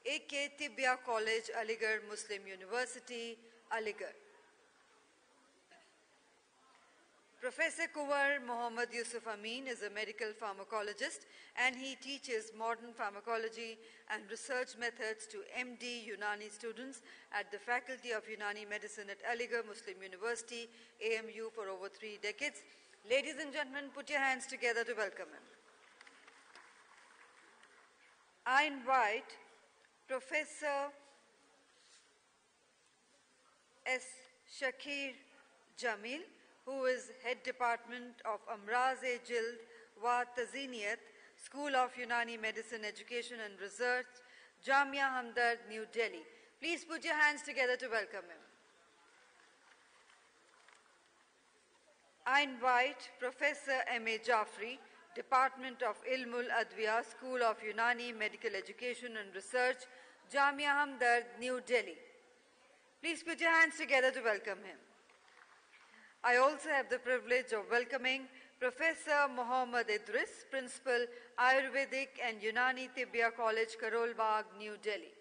A.K. Tibia College, Aligarh Muslim University, Aligarh. Professor Kunwar Mohammad Yusuf Amin is a medical pharmacologist and he teaches modern pharmacology and research methods to MD Unani students at the Faculty of Unani Medicine at Aligarh Muslim University, AMU, for over 3 decades. Ladies and gentlemen, put your hands together to welcome him. I invite Professor S. Shakir Jamil, who is Head Department of Amraz-e-Jild wa Taziniyat, School of Unani Medicine Education and Research, Jamia Hamdard, New Delhi. Please put your hands together to welcome him. I invite Professor M.A. Jafri, Department of Ilmul Adwiya, School of Unani Medical Education and Research, Jamia Hamdard, New Delhi. Please put your hands together to welcome him. I also have the privilege of welcoming Professor Mohammad Idris, Principal, Ayurvedic and Unani Tibia College, Karol Bagh, New Delhi.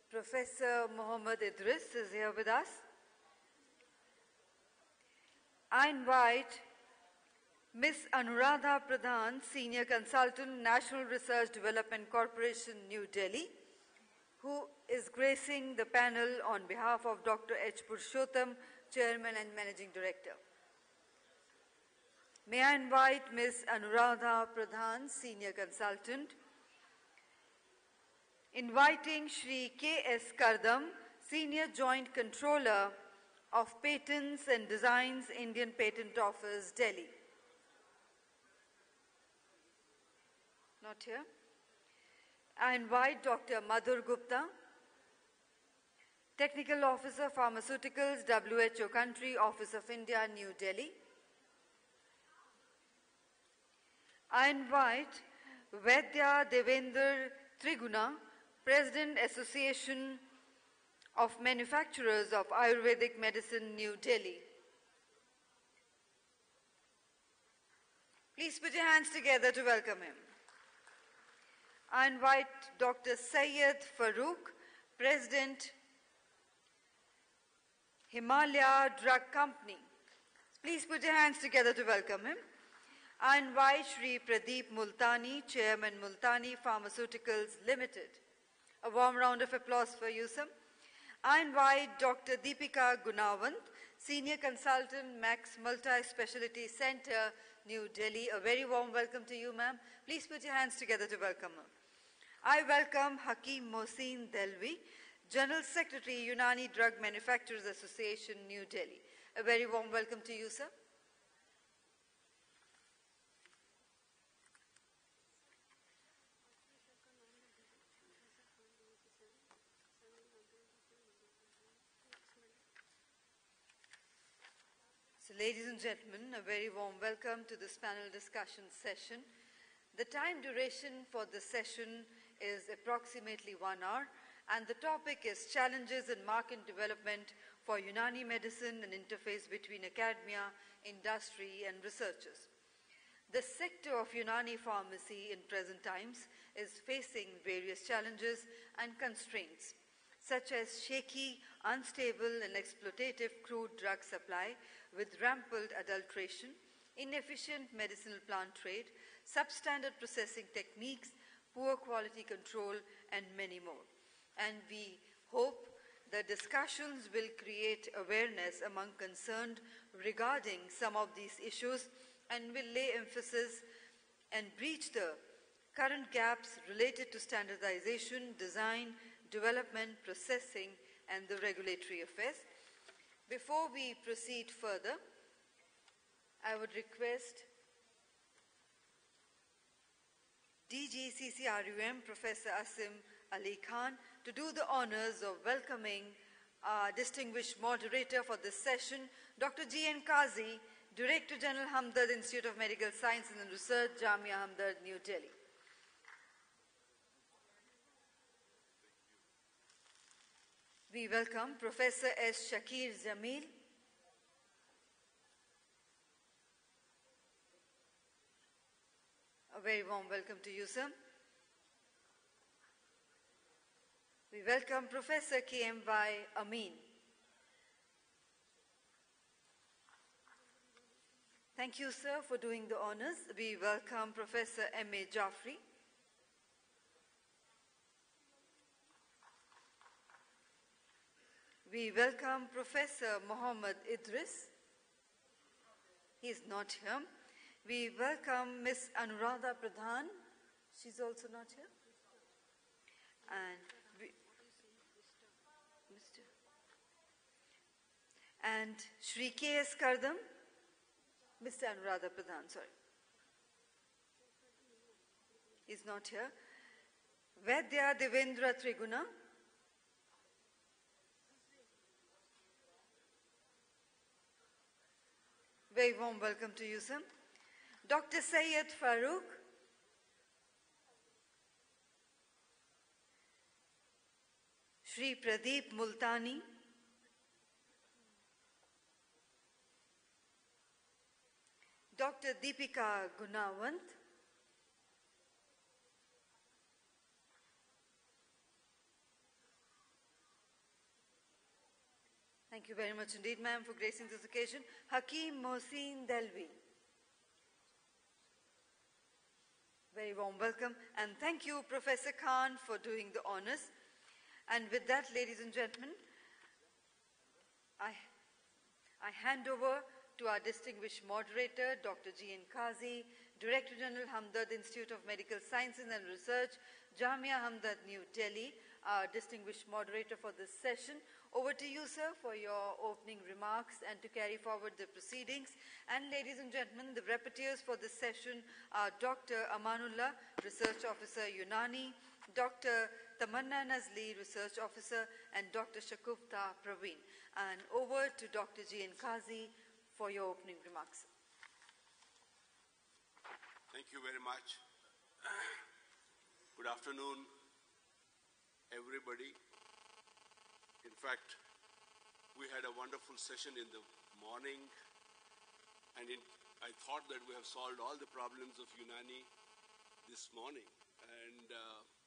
Professor Mohammad Idris is here with us. I invite Ms. Anuradha Pradhan, Senior Consultant, National Research Development Corporation, New Delhi, who is gracing the panel on behalf of Dr. H. Purushottam, Chairman and Managing Director. May I invite Ms. Anuradha Pradhan, Senior Consultant, inviting Shri K.S. Kardam, Senior Joint Controller of Patents and Designs, Indian Patent Office, Delhi. Not here. I invite Dr. Madhur Gupta, Technical Officer, Pharmaceuticals, WHO Country, Office of India, New Delhi. I invite Vaidya Devendra Triguna, President, Association of Manufacturers of Ayurvedic Medicine, New Delhi. Please put your hands together to welcome him. I invite Dr. Syed Farooq, President, Himalaya Drug Company. Please put your hands together to welcome him. I invite Shri Pradeep Multani, Chairman, Multani Pharmaceuticals Limited. A warm round of applause for you, sir. I invite Dr. Deepika Gunawant, Senior Consultant, Max Multi-Speciality Center, New Delhi. A very warm welcome to you, ma'am. Please put your hands together to welcome her. I welcome Hakeem Mohsin Delvi, General Secretary, Unani Drug Manufacturers Association, New Delhi. A very warm welcome to you, sir. So, ladies and gentlemen, a very warm welcome to this panel discussion session. The time duration for this session is approximately 1 hour, and the topic is Challenges in Market Development for Unani Medicine and Interface between Academia, Industry and Researchers. The sector of Unani pharmacy in present times is facing various challenges and constraints, such as shaky, unstable and exploitative crude drug supply with rampant adulteration, inefficient medicinal plant trade, substandard processing techniques, poor quality control, and many more. And we hope the discussions will create awareness among concerned regarding some of these issues and will lay emphasis and breach the current gaps related to standardization, design, development, processing, and the regulatory affairs. Before we proceed further, I would request DGCCRUM Professor Asim Ali Khan to do the honors of welcoming our distinguished moderator for this session, Dr. G.N. Kazi, Director General, Hamdard Institute of Medical Sciences and Research, Jamia Hamdard, New Delhi. We welcome Professor S. Shakir Jamil, very warm welcome to you, sir. We welcome Professor KMY Amin. Thank you, sir, for doing the honors. We welcome Professor M.A. Jaffrey. We welcome Professor Mohammed Idris. He is not here. We welcome Ms. Anuradha Pradhan. She's also not here. And Mr. And Shri K.S. Kardam. Mr. Anuradha Pradhan, sorry. He's not here. Vaidya Devendra Triguna. Very warm welcome to you, sir. Dr. Syed Farooq. Shri Pradeep Multani. Dr. Deepika Gunawant. Thank you very much indeed, ma'am, for gracing this occasion. Hakeem Mohsin Delvi. Very warm welcome. And thank you, Professor Khan, for doing the honors. And with that, ladies and gentlemen, I hand over to our distinguished moderator, Dr. G.N. Kazi, Director General, Hamdard Institute of Medical Sciences and Research, Jamia Hamdard, New Delhi, our distinguished moderator for this session. Over to you, sir, for your opening remarks and to carry forward the proceedings. And ladies and gentlemen, the rapporteurs for this session are Dr. Amanullah, Research Officer, Unani, Dr. Tamanna Nazli, Research Officer, and Dr. Shakufta Praveen. And over to Dr. G.N. Kazi for your opening remarks. Thank you very much. Good afternoon, everybody. In fact, we had a wonderful session in the morning, and I thought that we have solved all the problems of Unani this morning, and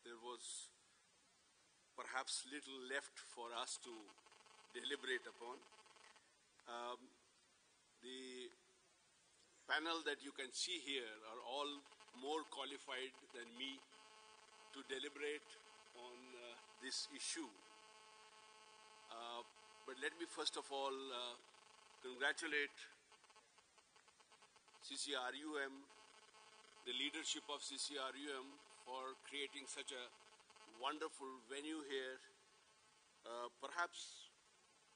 there was perhaps little left for us to deliberate upon. The panel that you can see here are all more qualified than me to deliberate on this issue. But let me first of all congratulate CCRUM, the leadership of CCRUM, for creating such a wonderful venue here. Perhaps,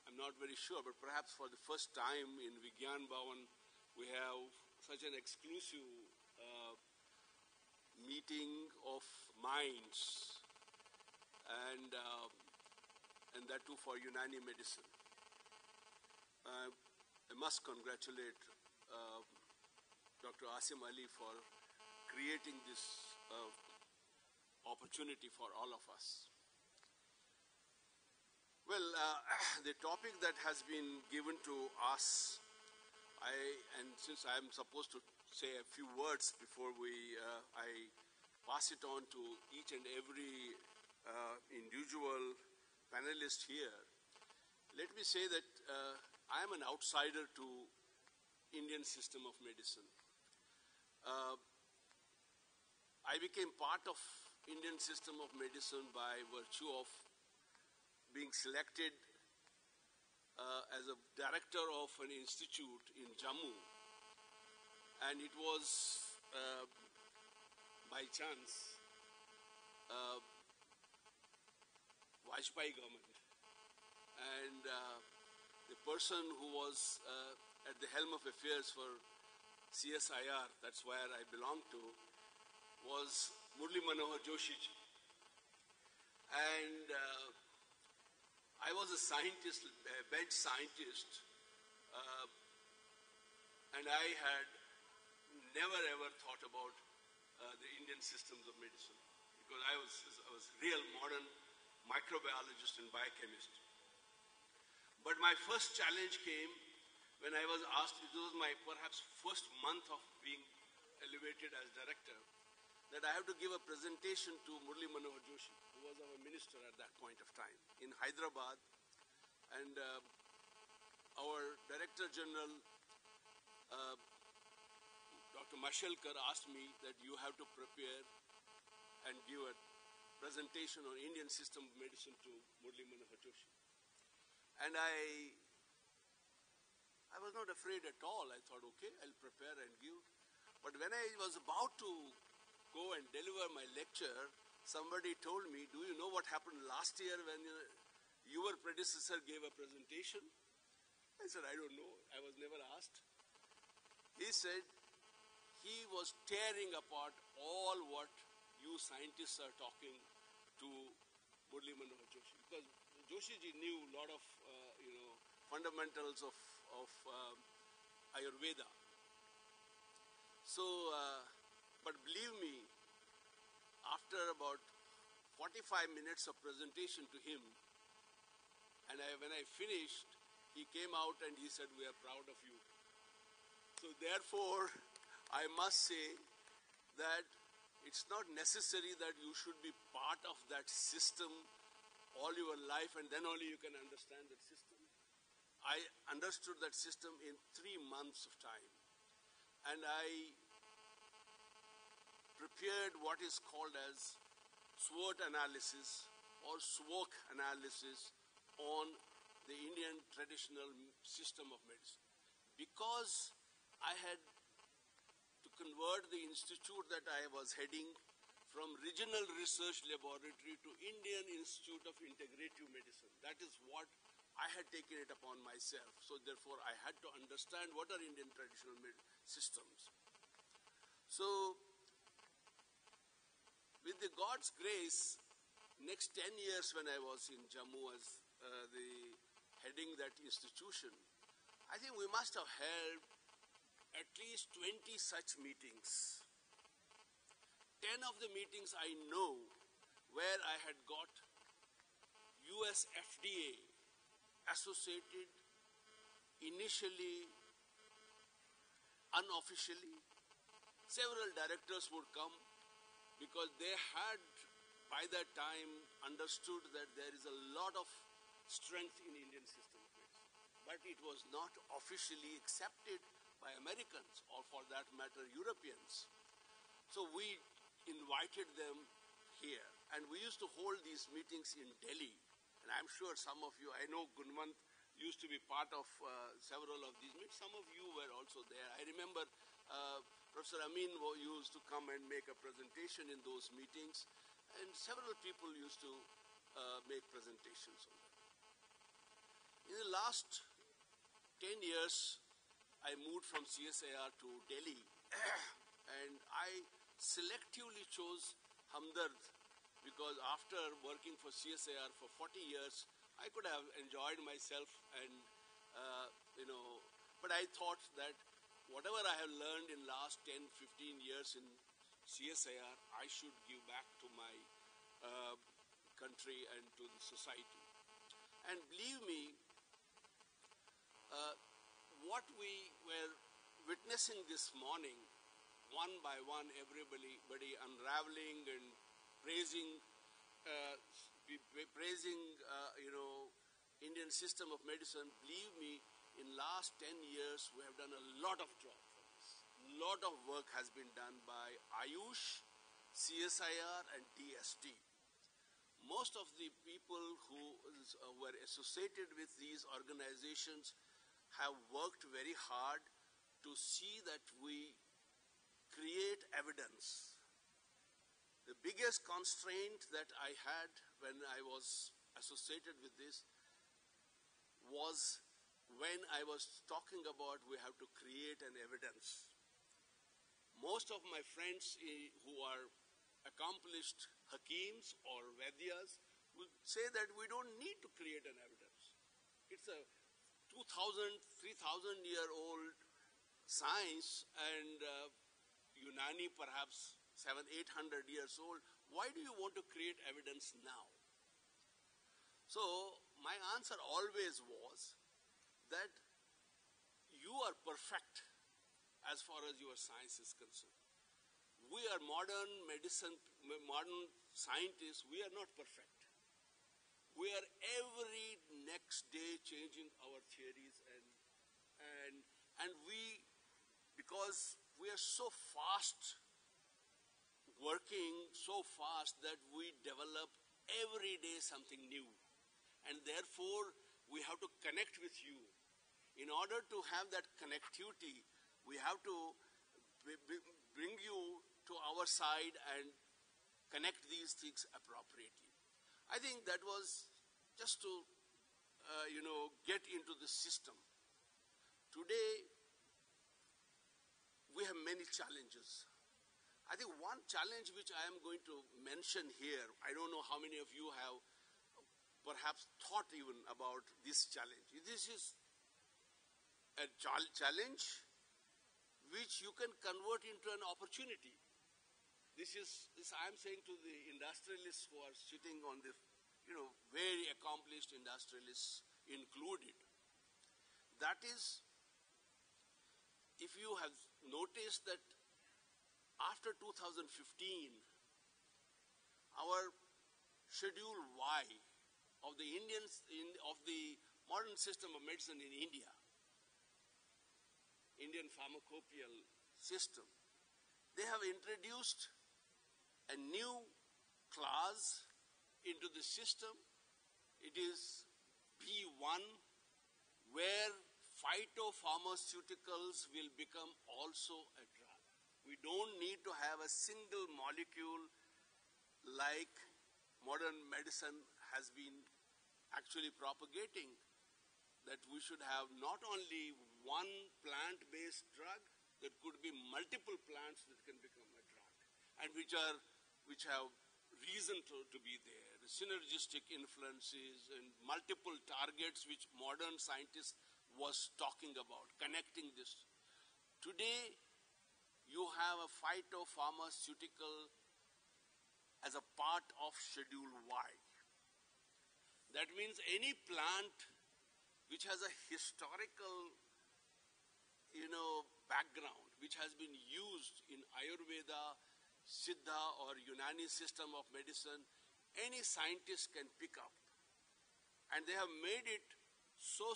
I'm not very sure, but perhaps for the first time in Vigyan Bhavan, we have such an exclusive meeting of minds, and that too for Unani medicine. I must congratulate Dr. Asim Ali for creating this opportunity for all of us. Well, the topic that has been given to us, and since I am supposed to say a few words before I pass it on to each and every individual panelist here, let me say that I am an outsider to Indian system of medicine. I became part of Indian system of medicine by virtue of being selected as a director of an institute in Jammu, and it was by chance Vajpayee government, and the person who was at the helm of affairs for CSIR, that's where I belong to, was Murli Manohar Joshi ji. And I was a scientist, a bench scientist, and I had never ever thought about the Indian systems of medicine, because I was real modern microbiologist and biochemist. But my first challenge came when I was asked, it was my perhaps first month of being elevated as director, that I have to give a presentation to Murli Manohar Joshi, who was our minister at that point of time in Hyderabad. And our Director General, Dr. Mashelkar, asked me that you have to prepare and give a presentation on Indian system of medicine to Murli Manohar Joshi. And I was not afraid at all. I thought, okay, I'll prepare and give. But when I was about to go and deliver my lecture, somebody told me, do you know what happened last year when your predecessor gave a presentation? I said, I don't know. I was never asked. He said he was tearing apart all what you scientists are talking to Murli Manohar Joshi. Because Joshiji knew a lot of, fundamentals of Ayurveda. So, but believe me, after about 45 minutes of presentation to him, and when I finished, he came out and he said, we are proud of you. So therefore, I must say that it's not necessary that you should be part of that system all your life and then only you can understand that system. I understood that system in 3 months of time. And I prepared what is called as SWOT analysis or SWOC analysis on the Indian traditional system of medicine. Because I had to convert the institute that I was heading from Regional Research Laboratory to Indian Institute of Integrative Medicine. That is what I had taken it upon myself. So therefore, I had to understand what are Indian traditional systems. So, with the God's grace, next 10 years when I was in Jammu as heading that institution, I think we must have held at least 20 such meetings. 10 of the meetings I know where I had got US FDA associated initially, unofficially. Several directors would come because they had by that time understood that there is a lot of strength in Indian system of medicine. But it was not officially accepted by Americans or for that matter Europeans. So we invited them here and we used to hold these meetings in Delhi. And I'm sure some of you, I know Gunwant used to be part of several of these meetings. Some of you were also there. I remember Professor Amin used to come and make a presentation in those meetings. And several people used to make presentations on that. In the last 10 years, I moved from CSIR to Delhi. And I selectively chose Hamdard because after working for CSIR for 40 years, I could have enjoyed myself and, but I thought that whatever I have learned in last 10, 15 years in CSIR, I should give back to my country and to the society. And believe me, what we were witnessing this morning, one by one, everybody unraveling and praising, Indian system of medicine. Believe me, in last 10 years, we have done a lot of job for this. A lot of work has been done by Ayush, CSIR, and DST. Most of the people who were associated with these organizations have worked very hard to see that we create evidence. The biggest constraint that I had when I was associated with this was when I was talking about we have to create an evidence. Most of my friends who are accomplished Hakims or Vaidyas would say that we don't need to create an evidence. It's a 2,000, 3,000-year-old science and Unani perhaps 700-800 years old. Why do you want to create evidence now? So my answer always was that you are perfect as far as your science is concerned. we are modern medicine, modern scientists, we are not perfect. We are every next day changing our theories and we, because we are so fast working, so fast that we develop every day something new. And therefore, we have to connect with you. In order to have that connectivity, we have to bring you to our side and connect these things appropriately. I think that was just to, get into the system. Today, we have many challenges. I think one challenge which I am going to mention here, I don't know how many of you have perhaps thought even about this challenge. This is a challenge which you can convert into an opportunity. This I am saying to the industrialists who are sitting on the, very accomplished industrialists included. That is, if you have noticed that after 2015, our Schedule Y of the of the modern system of medicine in India, Indian pharmacopoeial system, they have introduced a new class into the system. It is B1, where phytopharmaceuticals will become also a drug. We don't need to have a single molecule like modern medicine has been actually propagating, that we should have not only one plant-based drug, there could be multiple plants that can become a drug, and which have reason to be there, synergistic influences and multiple targets which modern scientists was talking about, connecting this. Today, you have a phytopharmaceutical as a part of Schedule Y. That means any plant which has a historical, background, which has been used in Ayurveda, Siddha or Unani system of medicine, any scientist can pick up. And they have made it so,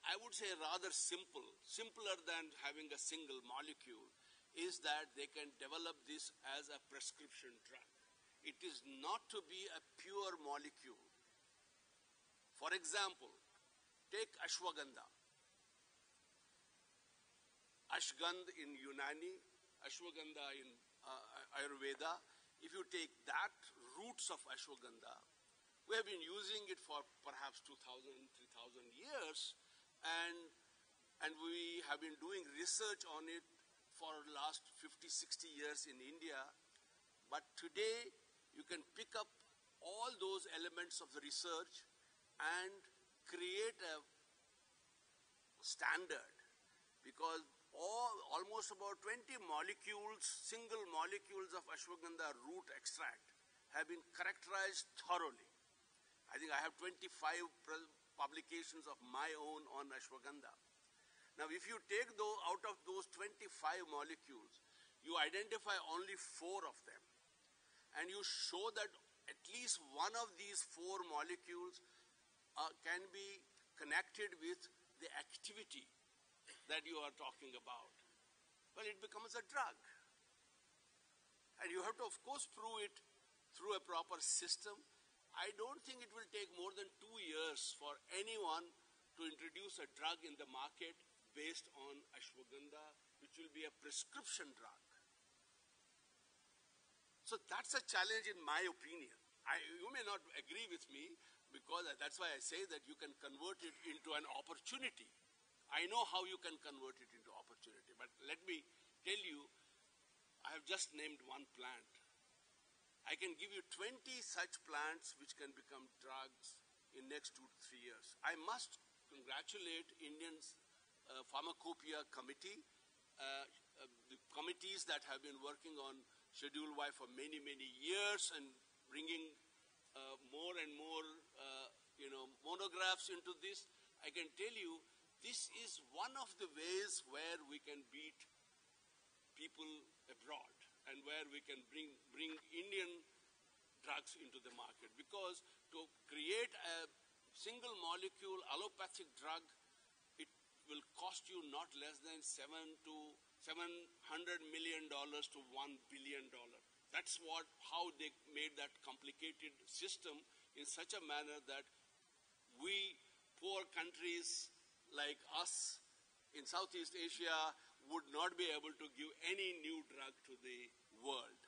I would say rather simple, simpler than having a single molecule, is that they can develop this as a prescription drug. It is not to be a pure molecule. For example, take ashwagandha. Ashgandha in Unani, ashwagandha in Ayurveda. If you take that roots of ashwagandha, we have been using it for perhaps 2,000, 3,000 years, and we have been doing research on it for the last 50, 60 years in India. But today, you can pick up all those elements of the research and create a standard, because almost about 20 molecules, single molecules of ashwagandha root extract have been characterized thoroughly. I think I have 25 publications of my own on ashwagandha. Now, if you take out of those 25 molecules, you identify only 4 of them, and you show that at least one of these 4 molecules can be connected with the activity that you are talking about, well, it becomes a drug. And you have to, of course, prove it through a proper system. I don't think it will take more than 2 years for anyone to introduce a drug in the market based on ashwagandha, which will be a prescription drug. So that's a challenge in my opinion. You may not agree with me, because that's why I say that you can convert it into an opportunity. I know how you can convert it into opportunity, but let me tell you, I have just named one plant. I can give you 20 such plants which can become drugs in next 2 to 3 years. I must congratulate Indian's Pharmacopoeia Committee, the committees that have been working on Schedule Y for many, many years and bringing more and more, monographs into this. I can tell you, this is one of the ways where we can beat people abroad. and where we can bring Indian drugs into the market. Because to create a single molecule allopathic drug, it will cost you not less than $700 million to $1 billion. That's how they made that complicated system in such a manner that we poor countries like us in Southeast Asia would not be able to give any new drug to the world.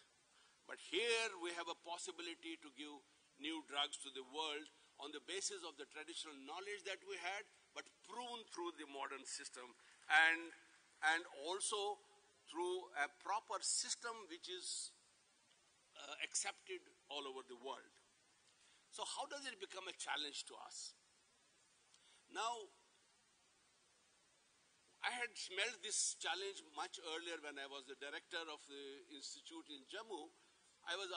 But here we have a possibility to give new drugs to the world on the basis of the traditional knowledge that we had, but proven through the modern system, and also through a proper system which is accepted all over the world. So how does it become a challenge to us? Now, I had smelled this challenge much earlier when I was the director of the institute in Jammu. I was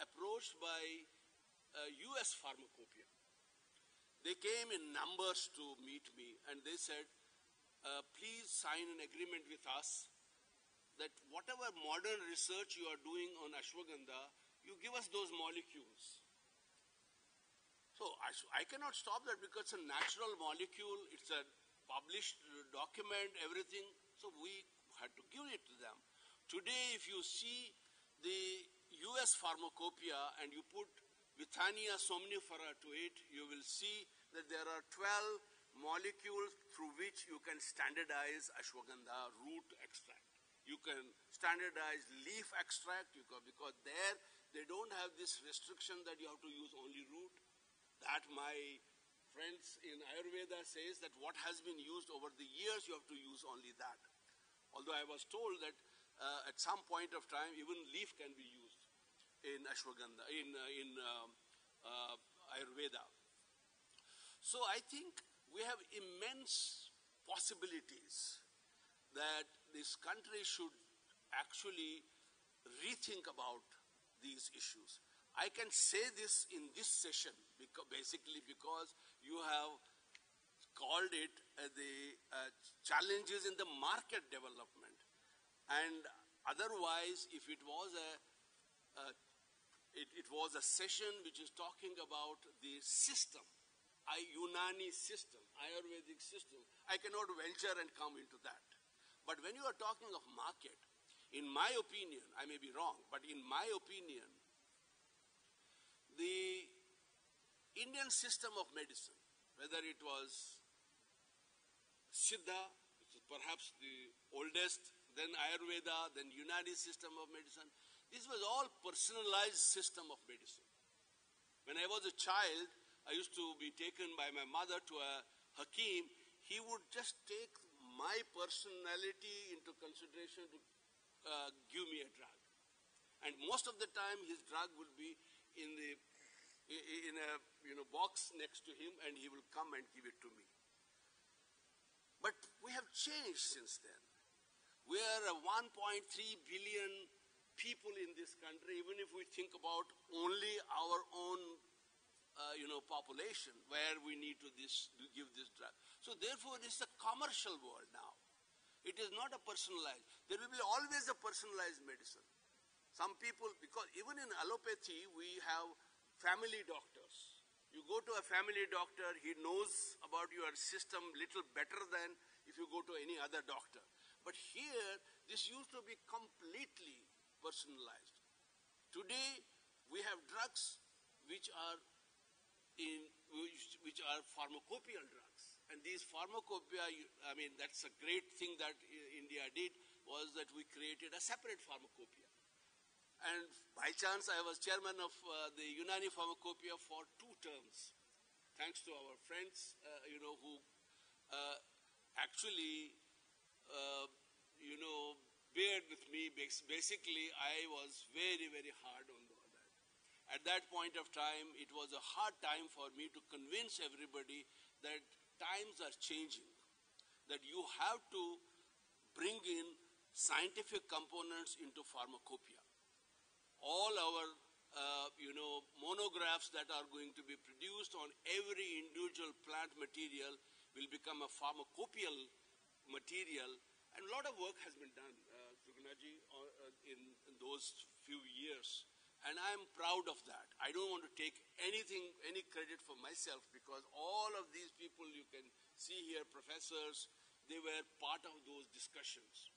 approached by US Pharmacopoeia. They came in numbers to meet me, and they said, please sign an agreement with us that whatever modern research you are doing on ashwagandha, you give us those molecules. So I cannot stop that because it's a natural molecule, it's a published document, everything, so we had to give it to them. Today, if you see the US Pharmacopoeia and you put Withania somnifera to it, you will see that there are 12 molecules through which you can standardize ashwagandha root extract. You can standardize leaf extract because there they don't have this restriction that you have to use only root. That my friends in Ayurveda says that what has been used over the years, you have to use only that. Although I was told that at some point of time, even leaf can be used in ashwagandha, in Ayurveda. So I think we have immense possibilities that this country should actually rethink about these issues. I can say this in this session basically because you have called it the challenges in the market development. And otherwise, if it was a session which is talking about the system, Unani system, Ayurvedic system, I cannot venture and come into that. But when you are talking of market, in my opinion, I may be wrong, but in my opinion, the Indian system of medicine, whether it was Siddha, which is perhaps the oldest, then Ayurveda, then Unani system of medicine, this was all personalized system of medicine. When I was a child, I used to be taken by my mother to a Hakim. He would just take my personality into consideration to give me a drug. And most of the time, his drug would be in a box next to him, and he will come and give it to me. But we have changed since then. We are 1.3 billion people in this country, even if we think about only our own population, where we need to give this drug. So therefore, it's a commercial world now. It is not a personalized. There will be always a personalized medicine. Some people, because even in allopathy, we have family doctors. You go to a family doctor, he knows about your system little better than if you go to any other doctor. But here, this used to be completely personalized. Today, we have drugs which are pharmacopoeial drugs. And these pharmacopoeia, I mean, that's a great thing that India did, was that we created a separate pharmacopoeia. And by chance, I was chairman of the Unani Pharmacopoeia for 2 terms, thanks to our friends, who actually, bared with me. Basically, I was very, very hard on that. At that point of time, it was a hard time for me to convince everybody that times are changing, that you have to bring in scientific components into pharmacopoeia. All our, monographs that are going to be produced on every individual plant material will become a pharmacopoeial material, And a lot of work has been done, Sugnaji, in those few years. And I'm proud of that. I don't want to take any credit for myself, because all of these people you can see here, professors, they were part of those discussions.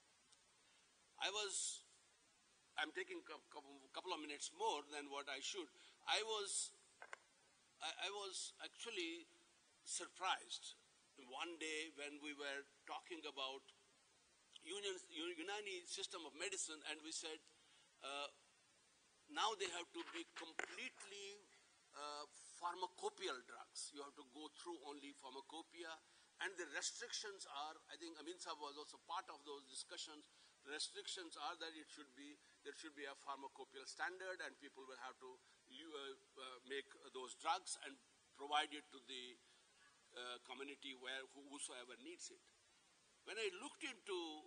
I'm taking a couple of minutes more than what I should. I was actually surprised one day when we were talking about Unani system of medicine, and we said, now they have to be completely pharmacopoeial drugs. You have to go through only pharmacopoeia, and the restrictions are, I think Amin Saab was also part of those discussions. The restrictions are that there should be a pharmacopoeial standard, and people will have to make those drugs and provide it to the community whosoever needs it. When I looked into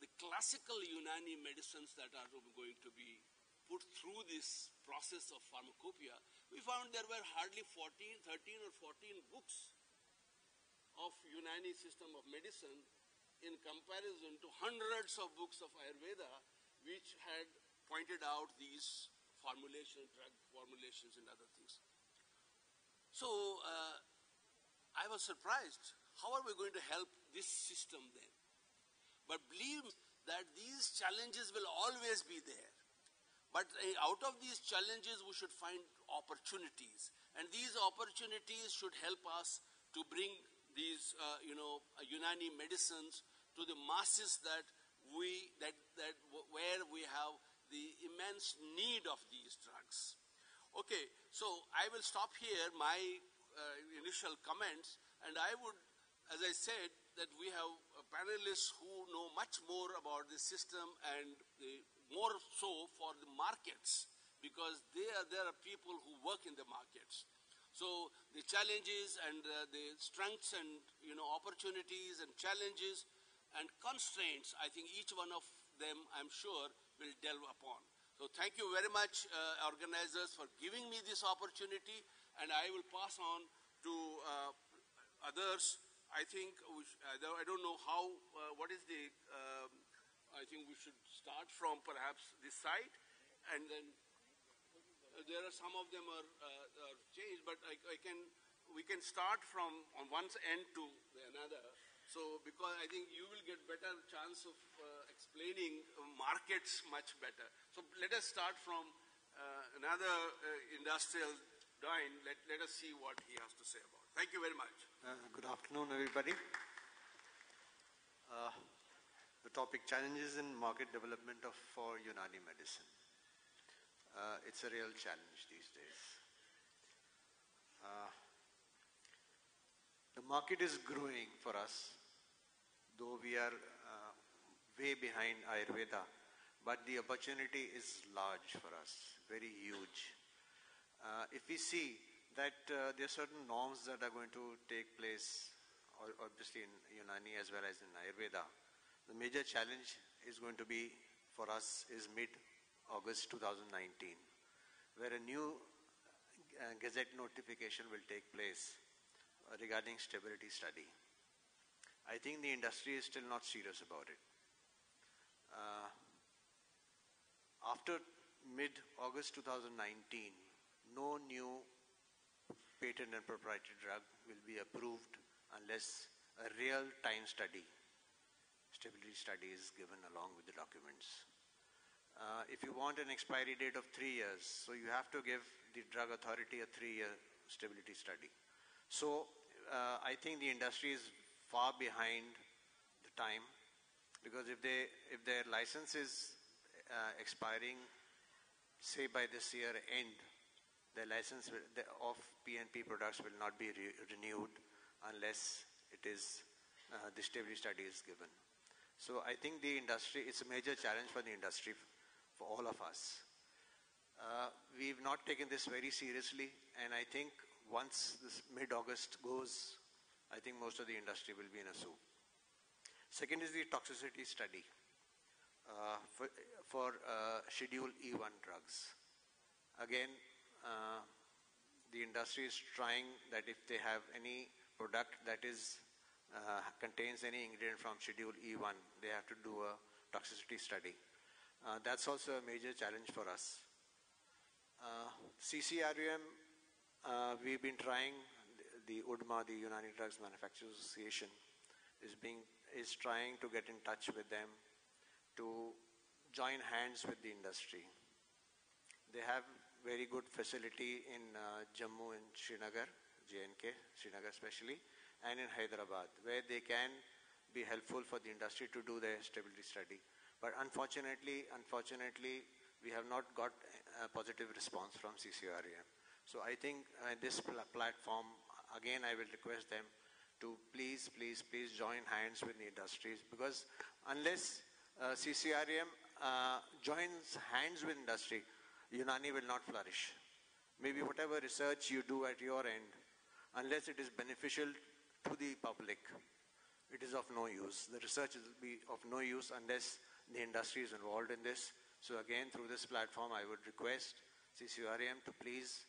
the classical Unani medicines that are going to be put through this process of pharmacopoeia, we found there were hardly 13 or 14 books of Unani system of medicine in comparison to hundreds of books of Ayurveda, which had pointed out these formulations, drug formulations and other things. So I was surprised. How are we going to help this system then? But believe that these challenges will always be there. But out of these challenges, we should find opportunities. And these opportunities should help us to bring these, Unani medicines to the masses where we have the immense need of these drugs. Okay, so I will stop here my initial comments, and I would, as I said, that we have panelists who know much more about the system, and more so for the markets, because there are people who work in the markets. So the challenges and the strengths and opportunities and challenges and constraints, I think each one of them, I'm sure, will delve upon. So thank you very much, organizers, for giving me this opportunity, and I will pass on to others. I think I don't know how. What is the? I think we should start from perhaps this side, and then there are some of them are changed, but we can start from on one end to the another. So because I think you will get better chance of explaining markets much better. So let us start from another industrial doyen. Let us see what he has to say about it. Thank you very much. Good afternoon, everybody. The topic, challenges in market development for Unani medicine. It's a real challenge these days. The market is growing for us, though we are way behind Ayurveda, but the opportunity is large for us, very huge. If we see that there are certain norms that are going to take place, obviously in Unani as well as in Ayurveda, the major challenge is going to be for us is mid-August 2019, where a new Gazette notification will take place regarding stability study. I think the industry is still not serious about it. After mid-August 2019, no new patent and proprietary drug will be approved unless a real time study, stability study, is given along with the documents. If you want an expiry date of 3 years, so you have to give the drug authority a 3-year stability study. So I think the industry is far behind the time, because if their license is expiring, say by this year end, the license of PNP products will not be renewed unless it is the stability study is given. So I think the industry, it's a major challenge for the industry, for all of us. We've not taken this very seriously, and I think once this mid-August goes, I think most of the industry will be in a soup. Second is the toxicity study for Schedule E1 drugs. Again, the industry is trying that if they have any product that is contains any ingredient from Schedule E1, they have to do a toxicity study. That's also a major challenge for us. CCRUM, we've been trying, the UDMA, the Unani Drugs Manufacturers Association, is trying to get in touch with them to join hands with the industry. They have very good facility in Jammu and Srinagar, J&K, Srinagar especially, and in Hyderabad, where they can be helpful for the industry to do their stability study. But unfortunately, we have not got a positive response from CCRM. So I think this platform, again, I will request them to please join hands with the industries, because unless CCRM joins hands with industry, Unani will not flourish. Maybe whatever research you do at your end, unless it is beneficial to the public, it is of no use. The research will be of no use unless the industry is involved in this. So again, through this platform, I would request CCRM to please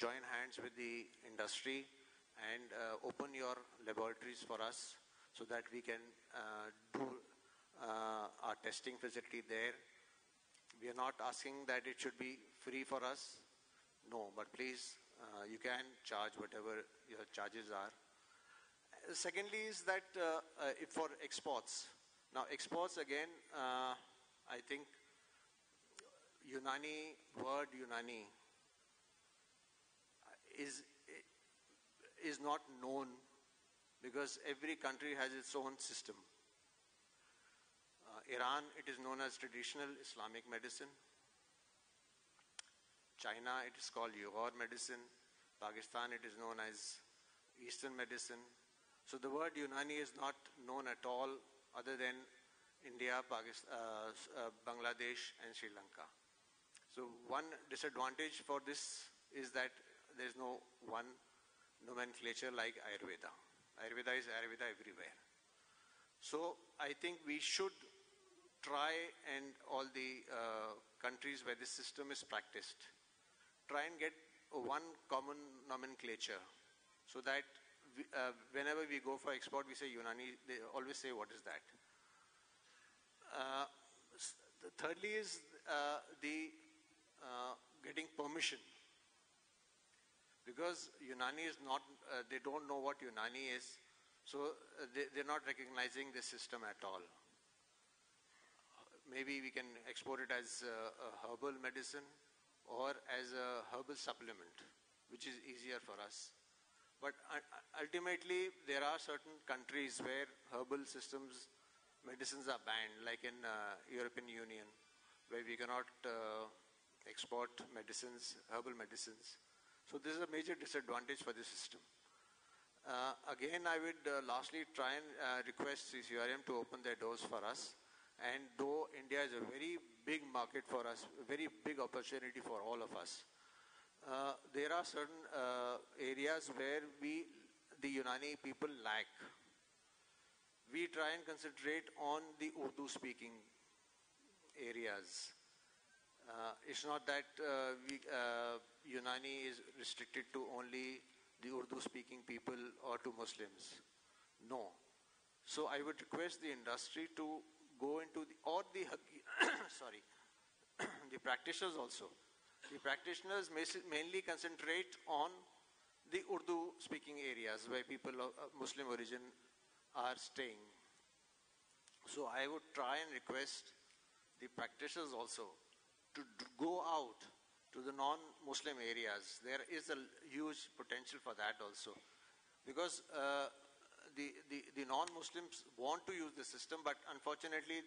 join hands with the industry and open your laboratories for us so that we can do our testing facility there. We are not asking that it should be free for us. No, but please, you can charge whatever your charges are. Secondly is that for exports. Now exports again, I think word Unani is not known because every country has its own system. Iran, it is known as traditional Islamic medicine. China, it is called Uyghur medicine. Pakistan, it is known as Eastern medicine. So the word Unani is not known at all other than India, Pakistan, Bangladesh and Sri Lanka. So one disadvantage for this is that there is no one nomenclature like Ayurveda. Ayurveda is Ayurveda everywhere. So I think we should try, and all the countries where this system is practiced, try and get one common nomenclature so that whenever we go for export, we say Unani, they always say, what is that? Thirdly is the getting permission. Because Unani is not, they don't know what Unani is, so they're not recognizing this system at all. Maybe we can export it as a herbal medicine or as a herbal supplement, which is easier for us. But ultimately, there are certain countries where herbal medicines are banned, like in European Union, where we cannot export medicines, herbal medicines. So this is a major disadvantage for the system. Again, I would lastly try and request CCRM to open their doors for us. And though India is a very big market for us, a very big opportunity for all of us, there are certain areas where the Unani people lack. We try and concentrate on the Urdu-speaking areas. It's not that Unani is restricted to only the Urdu-speaking people or to Muslims. No. So I would request the industry to go into the practitioners also. The practitioners mainly concentrate on the Urdu-speaking areas where people of Muslim origin are staying. So I would try and request the practitioners also to go out to the non-Muslim areas. There is a huge potential for that also. Because the non-Muslims want to use the system, but unfortunately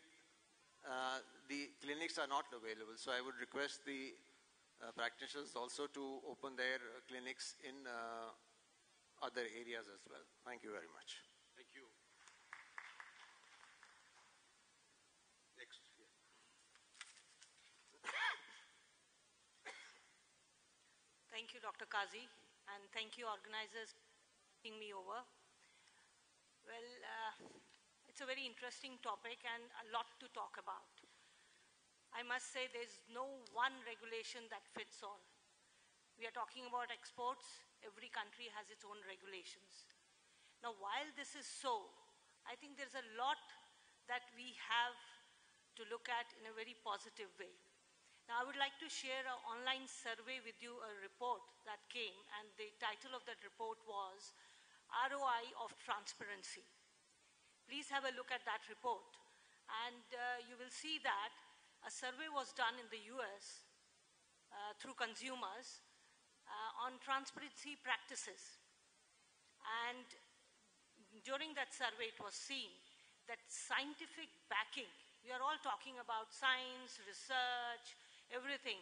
the clinics are not available. So I would request the practitioners also to open their clinics in other areas as well. Thank you very much. Thank you. Next. Thank you, Dr. Kazi, and thank you, organizers, for having me over. Well, it's a very interesting topic and a lot to talk about. I must say there's no one regulation that fits all. We are talking about exports. Every country has its own regulations. Now, while this is so, I think there's a lot that we have to look at in a very positive way. Now, I would like to share an online survey with you, a report that came, and the title of that report was Roi of Transparency. Please have a look at that report, and you will see that a survey was done in the US through consumers on transparency practices. And during that survey, it was seen that scientific backing, we are all talking about science, research, everything.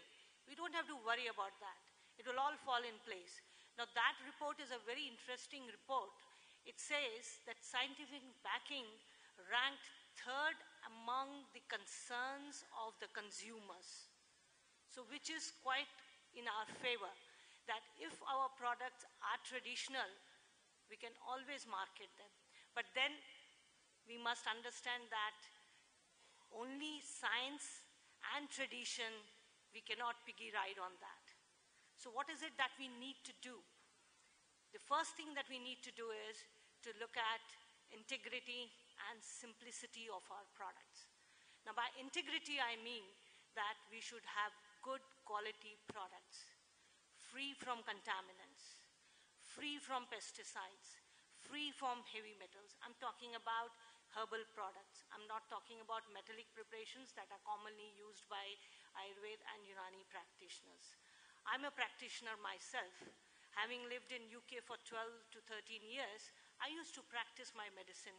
We don't have to worry about that. It will all fall in place. Now, that report is a very interesting report. It says that scientific backing ranked third among the concerns of the consumers. So, which is quite in our favor, that if our products are traditional, we can always market them. But then we must understand that only science and tradition, we cannot piggy ride on that. So what is it that we need to do? The first thing that we need to do is to look at integrity and simplicity of our products. Now, by integrity, I mean that we should have good quality products, free from contaminants, free from pesticides, free from heavy metals. I'm talking about herbal products. I'm not talking about metallic preparations that are commonly used by Ayurveda and Unani practitioners. I'm a practitioner myself. Having lived in UK for 12 to 13 years, I used to practice my medicine.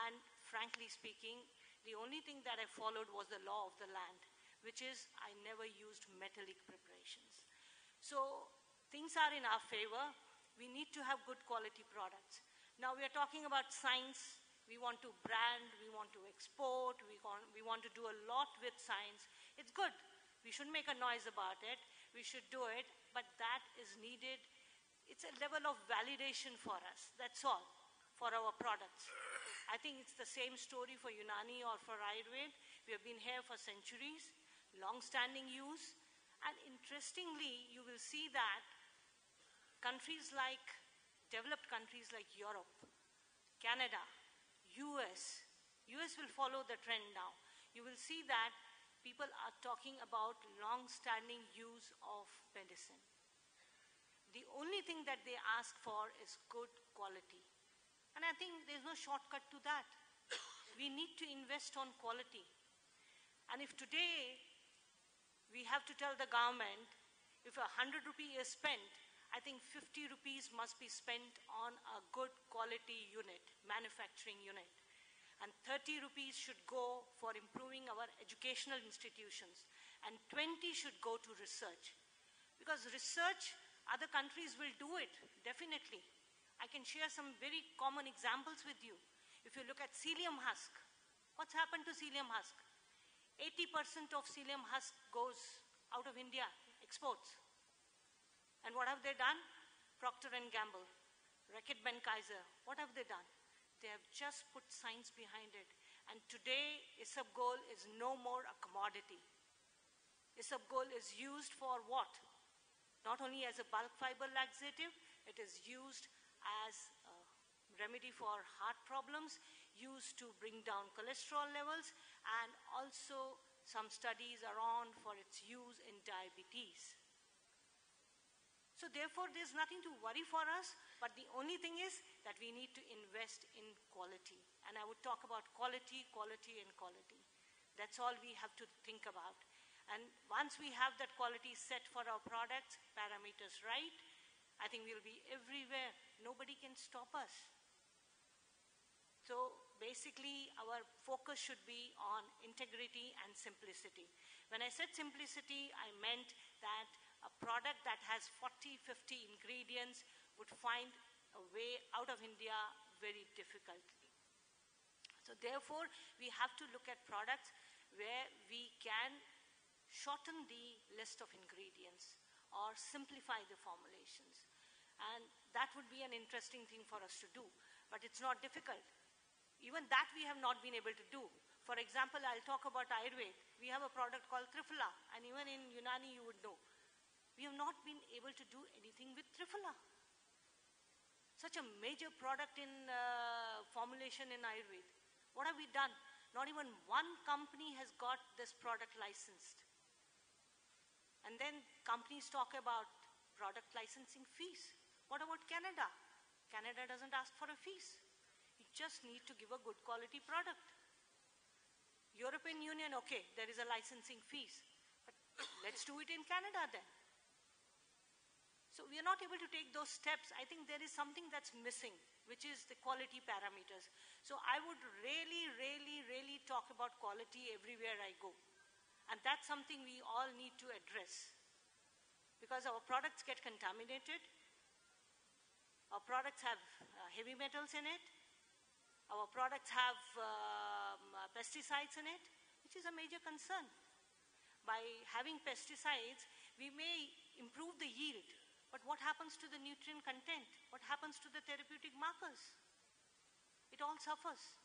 And frankly speaking, the only thing that I followed was the law of the land, which is I never used metallic preparations. So things are in our favor. We need to have good quality products. Now we are talking about science. We want to brand, we want to export, we want to do a lot with science. It's good. We shouldn't make a noise about it. We should do it, but that is needed. It's a level of validation for us, that's all, for our products. I think it's the same story for Unani or for Ayurveda. We have been here for centuries, long-standing use, and interestingly, you will see that developed countries like Europe, Canada, US will follow the trend now. You will see that people are talking about long-standing use of medicine. The only thing that they ask for is good quality. And I think there's no shortcut to that. We need to invest on quality. And if today we have to tell the government, if 100 rupees is spent, I think 50 rupees must be spent on a good quality unit, manufacturing unit. And 30 rupees should go for improving our educational institutions. And 20 should go to research. Because research, other countries will do it, definitely. I can share some very common examples with you. If you look at psyllium husk, what's happened to psyllium husk? 80% of psyllium husk goes out of India, exports. And what have they done? Procter & Gamble, Reckitt Benckiser, what have they done? They have just put science behind it. And today, isabgol is no more a commodity. Isabgol is used for what? Not only as a bulk fiber laxative, it is used as a remedy for heart problems, used to bring down cholesterol levels, and also some studies are on for its use in diabetes. So therefore, there's nothing to worry for us, but the only thing is that we need to invest in quality. And I would talk about quality, quality, and quality. That's all we have to think about. And once we have that quality set for our products, parameters right, I think we'll be everywhere. Nobody can stop us. So basically, our focus should be on integrity and simplicity. When I said simplicity, I meant that a product that has 40, 50 ingredients would find a way out of India very difficultly. So therefore, we have to look at products where we can shorten the list of ingredients or simplify the formulations. And that would be an interesting thing for us to do. But it's not difficult. Even that we have not been able to do. For example, I'll talk about Ayurveda. We have a product called Triphala, and even in Unani you would know. We have not been able to do anything with Triphala. Such a major product in formulation in Ayurveda. What have we done? Not even one company has got this product licensed. And then companies talk about product licensing fees. What about Canada? Canada doesn't ask for a fees. You just need to give a good quality product. European Union, okay, there is a licensing fees. But let's do it in Canada then. So we are not able to take those steps. I think there is something that's missing, which is the quality parameters. So I would really talk about quality everywhere I go. And that's something we all need to address. Because our products get contaminated. Our products have heavy metals in it. Our products have pesticides in it, which is a major concern. By having pesticides, we may improve the yield. But what happens to the nutrient content? What happens to the therapeutic markers? It all suffers.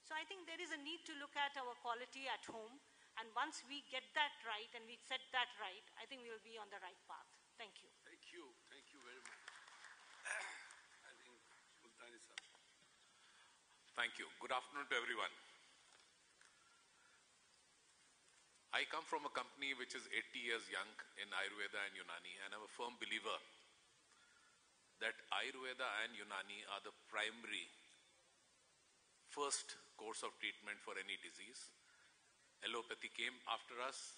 So I think there is a need to look at our quality at home. And once we get that right and we set that right, I think we'll be on the right path. Thank you. Thank you. Thank you very much. I think Multani sir. Thank you. Good afternoon to everyone. I come from a company which is 80 years young in Ayurveda and Unani, and I'm a firm believer that Ayurveda and Unani are the primary first course of treatment for any disease. Allopathy came after us,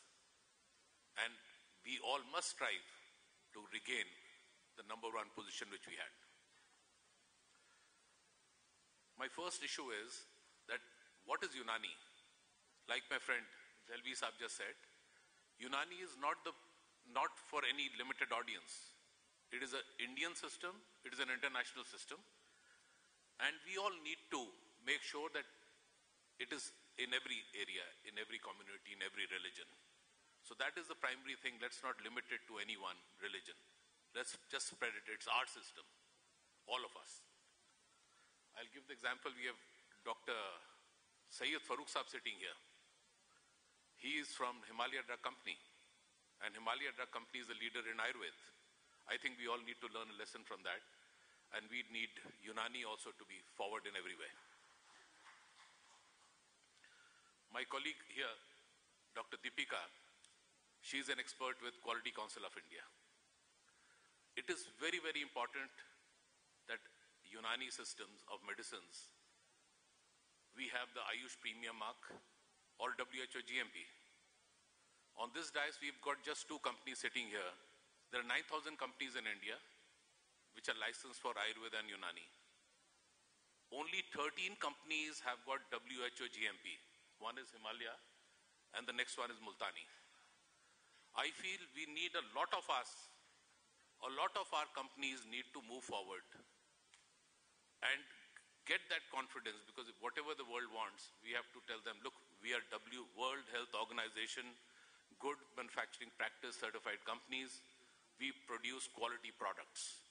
and we all must strive to regain the number one position which we had. My first issue is that what is Unani? Like my friend Jalvi Saab just said, Unani is not for any limited audience. It is an Indian system, it is an international system, and we all need to make sure that it is in every area, in every community, in every religion. So that is the primary thing. Let's not limit it to any one religion. Let's just spread it. It's our system, all of us. I'll give the example. We have Dr. Sayyid Farooq Saab sitting here. He is from Himalaya Drug Company, and Himalaya Drug Company is the leader in Ayurveda. I think we all need to learn a lesson from that, and we need Unani also to be forward in every way. My colleague here, Dr. Deepika, she's an expert with Quality Council of India. It is very, very important that Unani systems of medicines, we have the Ayush premium mark or WHO GMP. On this dais, we've got just 2 companies sitting here. There are 9,000 companies in India which are licensed for Ayurveda and Unani. Only 13 companies have got WHO GMP. One is Himalaya and the next one is Multani. I feel we need a lot of our companies need to move forward and get that confidence, because whatever the world wants, we have to tell them, look, we are World Health Organization, good manufacturing practice certified companies. We produce quality products.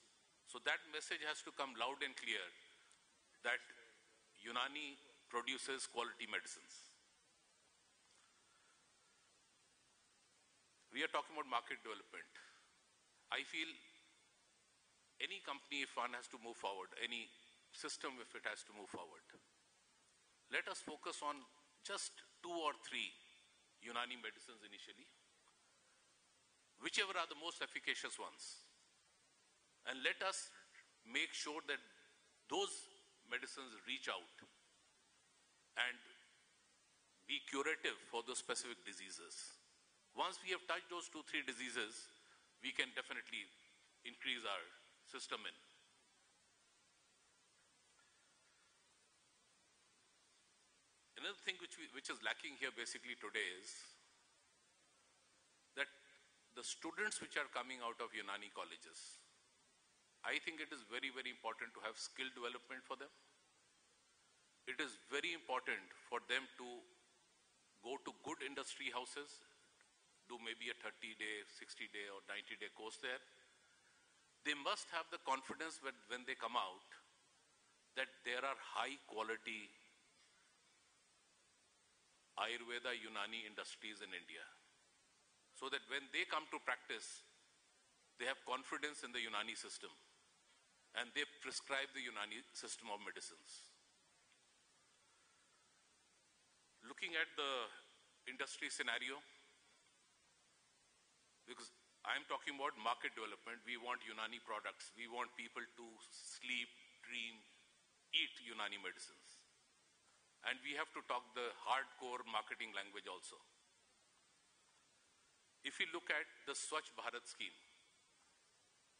So that message has to come loud and clear that Unani produces quality medicines. We are talking about market development. I feel any company, if one has to move forward, any system, if it has to move forward, let us focus on just 2 or 3 Unani medicines initially, whichever are the most efficacious ones. And let us make sure that those medicines reach out and be curative for those specific diseases. Once we have touched those 2-3 diseases, we can definitely increase our system in. Another thing which is lacking here basically today is that the students which are coming out of Unani colleges, I think it is very, very important to have skill development for them. It is very important for them to go to good industry houses, do maybe a 30-day, 60-day or 90-day course there. They must have the confidence when they come out that there are high quality Ayurveda Unani industries in India, so that when they come to practice, they have confidence in the Unani system and they prescribe the Unani system of medicines. Looking at the industry scenario, because I'm talking about market development, we want Unani products. We want people to sleep, dream, eat Unani medicines. And we have to talk the hardcore marketing language also. If you look at the Swachh Bharat scheme,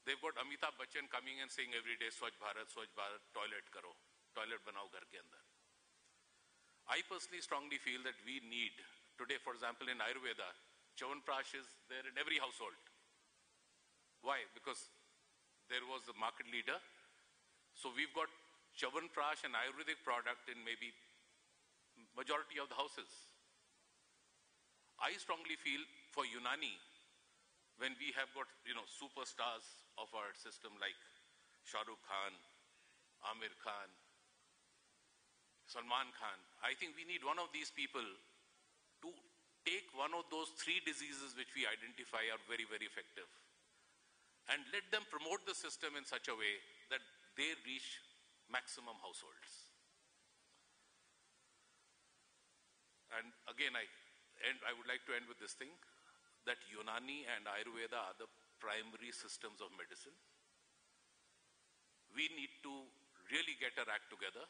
they've got Amitabh Bachchan coming and saying every day, Swachh Bharat, toilet karo, toilet banao ghar ke andar. I personally strongly feel that we need, today for example in Ayurveda, Chyawanprash is there in every household. Why? Because there was the market leader. So we've got Chyawanprash, an Ayurvedic product, in maybe majority of the houses. I strongly feel for Unani, when we have got, superstars of our system like Shah Rukh Khan, Amir Khan, Salman Khan, I think we need one of these people to take one of those 3 diseases which we identify are very, very effective, and let them promote the system in such a way that they reach maximum households. And again, I would like to end with this thing, that Unani and Ayurveda are the primary systems of medicine. We need to really get our act together,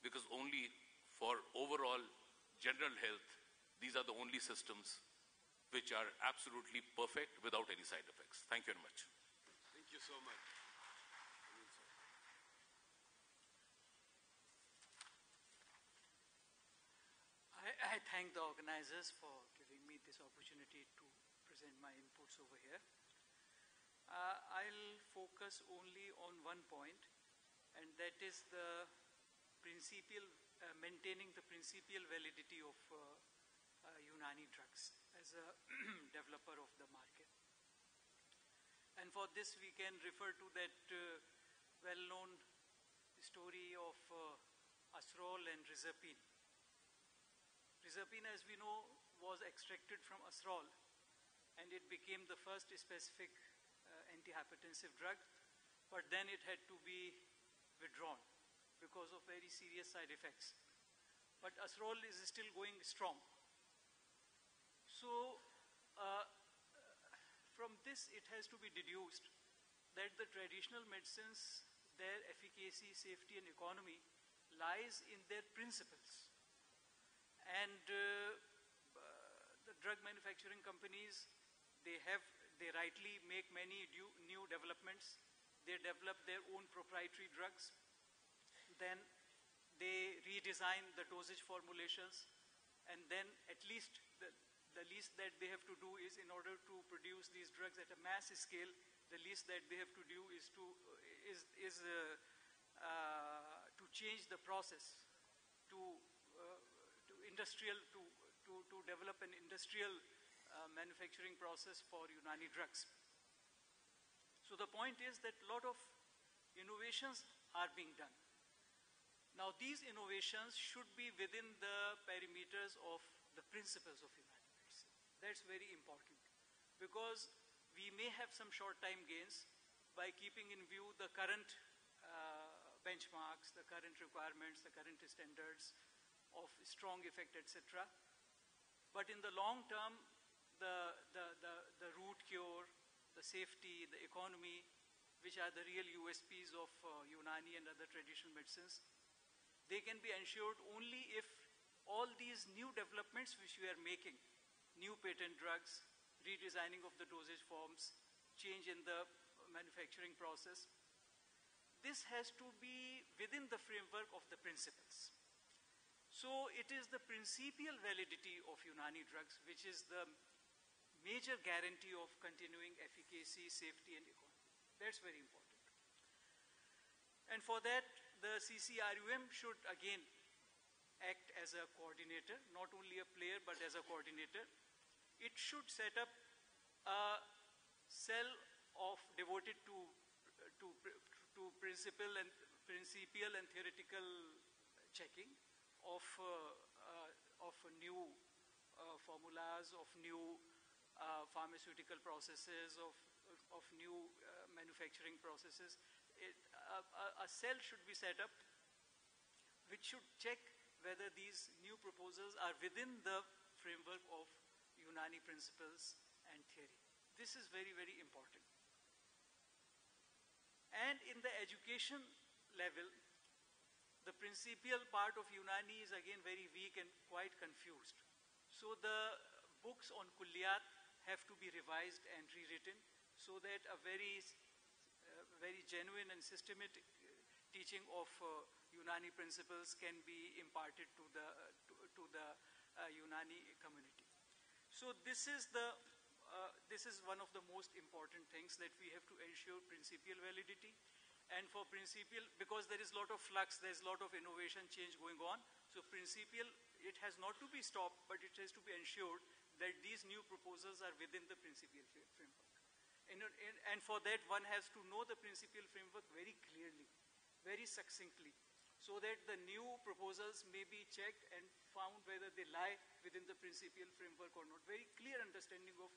because only for overall general health, these are the only systems which are absolutely perfect without any side effects. Thank you very much. Thank you so much. I thank the organizers for giving me this opportunity to present my inputs over here. I'll focus only on one point, and that is the maintaining the principal validity of Unani drugs as a developer of the market. And for this, we can refer to that well-known story of Asrol and Rizapine. Rizapine, as we know, was extracted from Asrol, and it became the first specific antihypertensive drug, but then it had to be withdrawn because of very serious side effects. But Asrol is still going strong. So from this, it has to be deduced that the traditional medicines, their efficacy, safety, and economy lies in their principles. And the drug manufacturing companies, they rightly make many new developments. They develop their own proprietary drugs. Then they redesign the dosage formulations. And then at least the least that they have to do is, in order to produce these drugs at a mass scale, the least that they have to do is to change the process to develop an industrial manufacturing process for Unani drugs. So the point is that a lot of innovations are being done. Now these innovations should be within the parameters of the principles of Unani medicine. That's very important, because we may have some short-time gains by keeping in view the current benchmarks, the current requirements, the current standards of strong effect, etc. But in the long term, the root cure, the safety, the economy, which are the real USPs of Unani and other traditional medicines, they can be ensured only if all these new developments which we are making, new patent drugs, redesigning of the dosage forms, change in the manufacturing process, this has to be within the framework of the principles. So it is the principal validity of Unani drugs which is the major guarantee of continuing efficacy, safety, and economy. That's very important. And for that, the CCRUM should again act as a coordinator, not only a player, but as a coordinator. It should set up a cell devoted to principal and theoretical checking of new formulas, of new pharmaceutical processes, of new manufacturing processes. a cell should be set up which should check whether these new proposals are within the framework of Unani principles and theory. This is very, very important. And in the education level, the principial part of Unani is again very weak and quite confused. So the books on kulliyat have to be revised and rewritten so that a very genuine and systematic teaching of Unani principles can be imparted to the Unani community. So this is one of the most important things, that we have to ensure principial validity. And for principial, because there is a lot of flux, there is a lot of innovation change going on. So principial, it has not to be stopped, but it has to be ensured that these new proposals are within the principial framework. And for that, one has to know the principial framework very clearly, very succinctly, so that the new proposals may be checked and found whether they lie within the principial framework or not. Very clear understanding of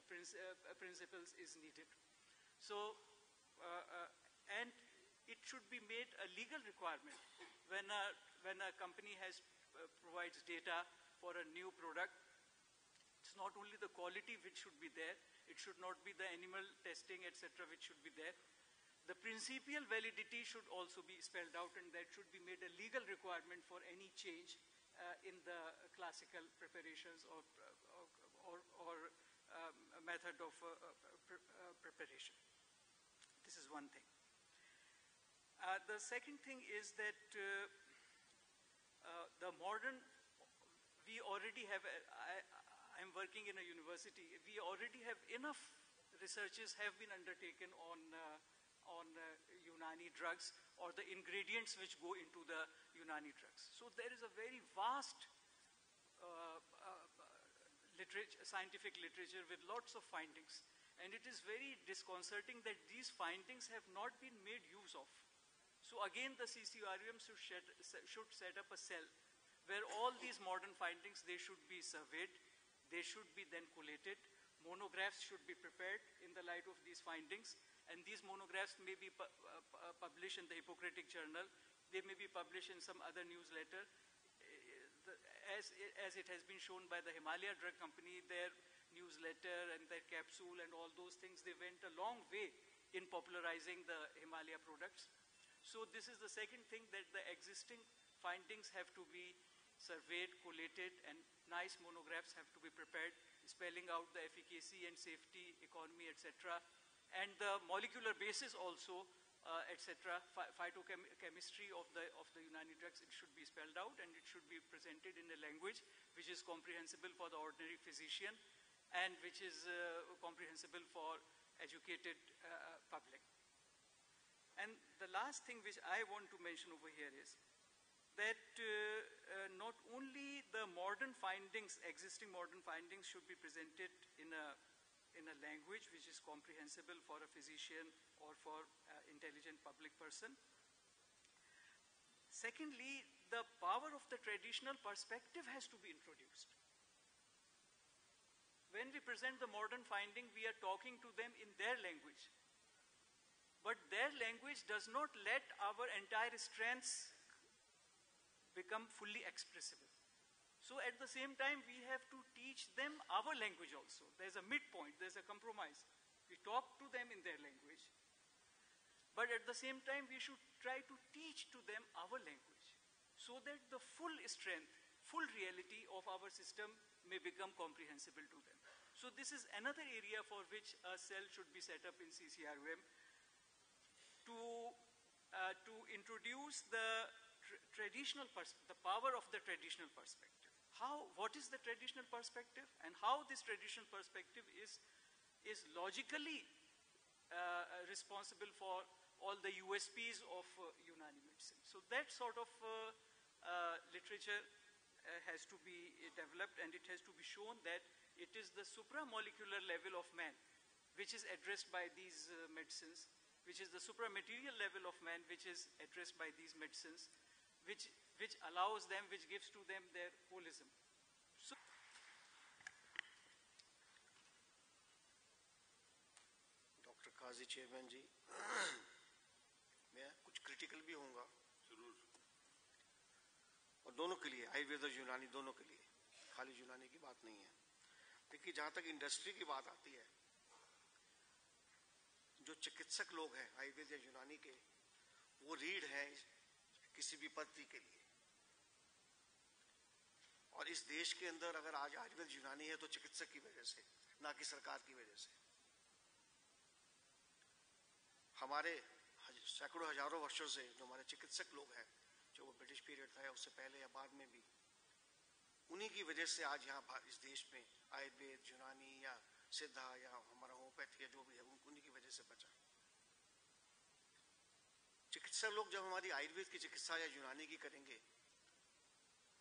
principles is needed. So, and it should be made a legal requirement when a company provides data for a new product. It's not only the quality which should be there, it should not be the animal testing, etc., which should be there. The principial validity should also be spelled out, and that should be made a legal requirement for any change in the classical preparations or method of preparation. This is one thing. The second thing is that the modern, we already have, I'm working in a university, we already have enough researches have been undertaken on Unani drugs, or the ingredients which go into the Unani drugs. So there is a very vast scientific literature with lots of findings, and it is very disconcerting that these findings have not been made use of. So again, the CCRUM should set up a cell where all these modern findings, they should be surveyed, they should be then collated, monographs should be prepared in the light of these findings, and these monographs may be published in the Hippocratic Journal, they may be published in some other newsletter. As it has been shown by the Himalaya Drug Company, their newsletter and their capsule and all those things, they went a long way in popularizing the Himalaya products. So this is the second thing, that the existing findings have to be surveyed, collated, and nice monographs have to be prepared, spelling out the efficacy and safety, economy, etc. And the molecular basis also, etc., phytochemistry of the Unani drugs, it should be spelled out, and it should be presented in a language which is comprehensible for the ordinary physician and which is comprehensible for educated public. And the last thing which I want to mention over here is that not only the modern findings, existing modern findings, should be presented in a language which is comprehensible for a physician or for intelligent public person. Secondly, the power of the traditional perspective has to be introduced. When we present the modern finding, we are talking to them in their language. But their language does not let our entire strengths become fully expressible. So at the same time, we have to teach them our language also. There's a midpoint, there's a compromise. We talk to them in their language, but at the same time, we should try to teach to them our language, so that the full strength, full reality of our system may become comprehensible to them. So this is another area for which a cell should be set up in CCRUM to introduce the the power of the traditional perspective. What is the traditional perspective, and how this traditional perspective is logically responsible for all the USPs of Unani medicine. So that sort of literature has to be developed, and it has to be shown that it is the supramolecular level of man which is addressed by these medicines, which is the supramaterial level of man which is addressed by these medicines, which allows them, which gives to them their holism. So, Dr. Qazi Chairman ji, practical भी होऊंगा जरूर। और दोनों के लिए, आयुर्वेद और यूनानी दोनों के लिए, खाली यूनानी की बात नहीं है। देखिए जहां तक इंडस्ट्री की बात आती है, जो चिकित्सक लोग हैं आयुर्वेद या यूनानी के, वो रीढ़ है किसी भी पद्धति के लिए। और इस देश के अंदर अगर आज आयुर्वेद यूनानी है तो चिकित्सक की वजह से, ना कि सरकार की वजह से। हमारे सैकड़ों हजारों वर्षों से जो हमारे चिकित्सक लोग हैं, जो वो ब्रिटिश पीरियड था या उससे पहले या बाद में भी, उन्हीं की वजह से आज यहाँ इस देश में आयुर्वेद, यूनानी या सिद्धा या हमारा होम्योपैथी या जो भी है, उन्हीं की वजह से बचा। चिकित्सक लोग जब हमारी आयुर्वेद की चिकित्सा या यूनानी की करेंगे,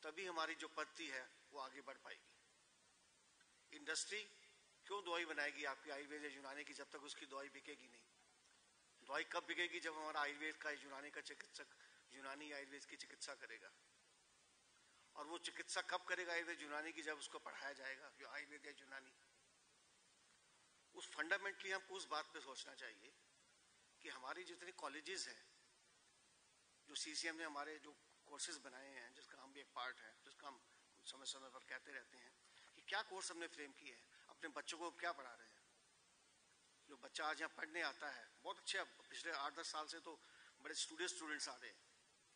तभी हमारी जो पद्धति है वो आगे बढ़ पाएगी। इंडस्ट्री क्यों दवाई बनाएगी आपकी आयुर्वेद या यूनानी की, जब तक उसकी दवाई बिकेगी नहीं। दवाई कब बिकेगी? जब हमारा आयुर्वेद का यूनानी का चिकित्सक यूनानी आयुर्वेद की चिकित्सा करेगा। और वो चिकित्सा कब करेगा आयुर्वेद यूनानी की? जब उसको पढ़ाया जाएगा जो आयुर्वेद या यूनानी। उस फंडामेंटली हमको उस बात पे सोचना चाहिए कि हमारी जितने कॉलेजेस हैं, जो सीसीएम ने हमारे जो कोर्सेज बनाए हैं, जिसका हम भी एक पार्ट है, जिसका हम समय समय पर कहते रहते हैं कि क्या कोर्स हमने फ्रेम किए हैं, अपने बच्चों को क्या पढ़ा रहे हैं। जो बच्चा आज यहाँ पढ़ने आता है, बहुत अच्छे, पिछले 8-10 साल से तो बड़े स्टूडेंट्स आ रहे हैं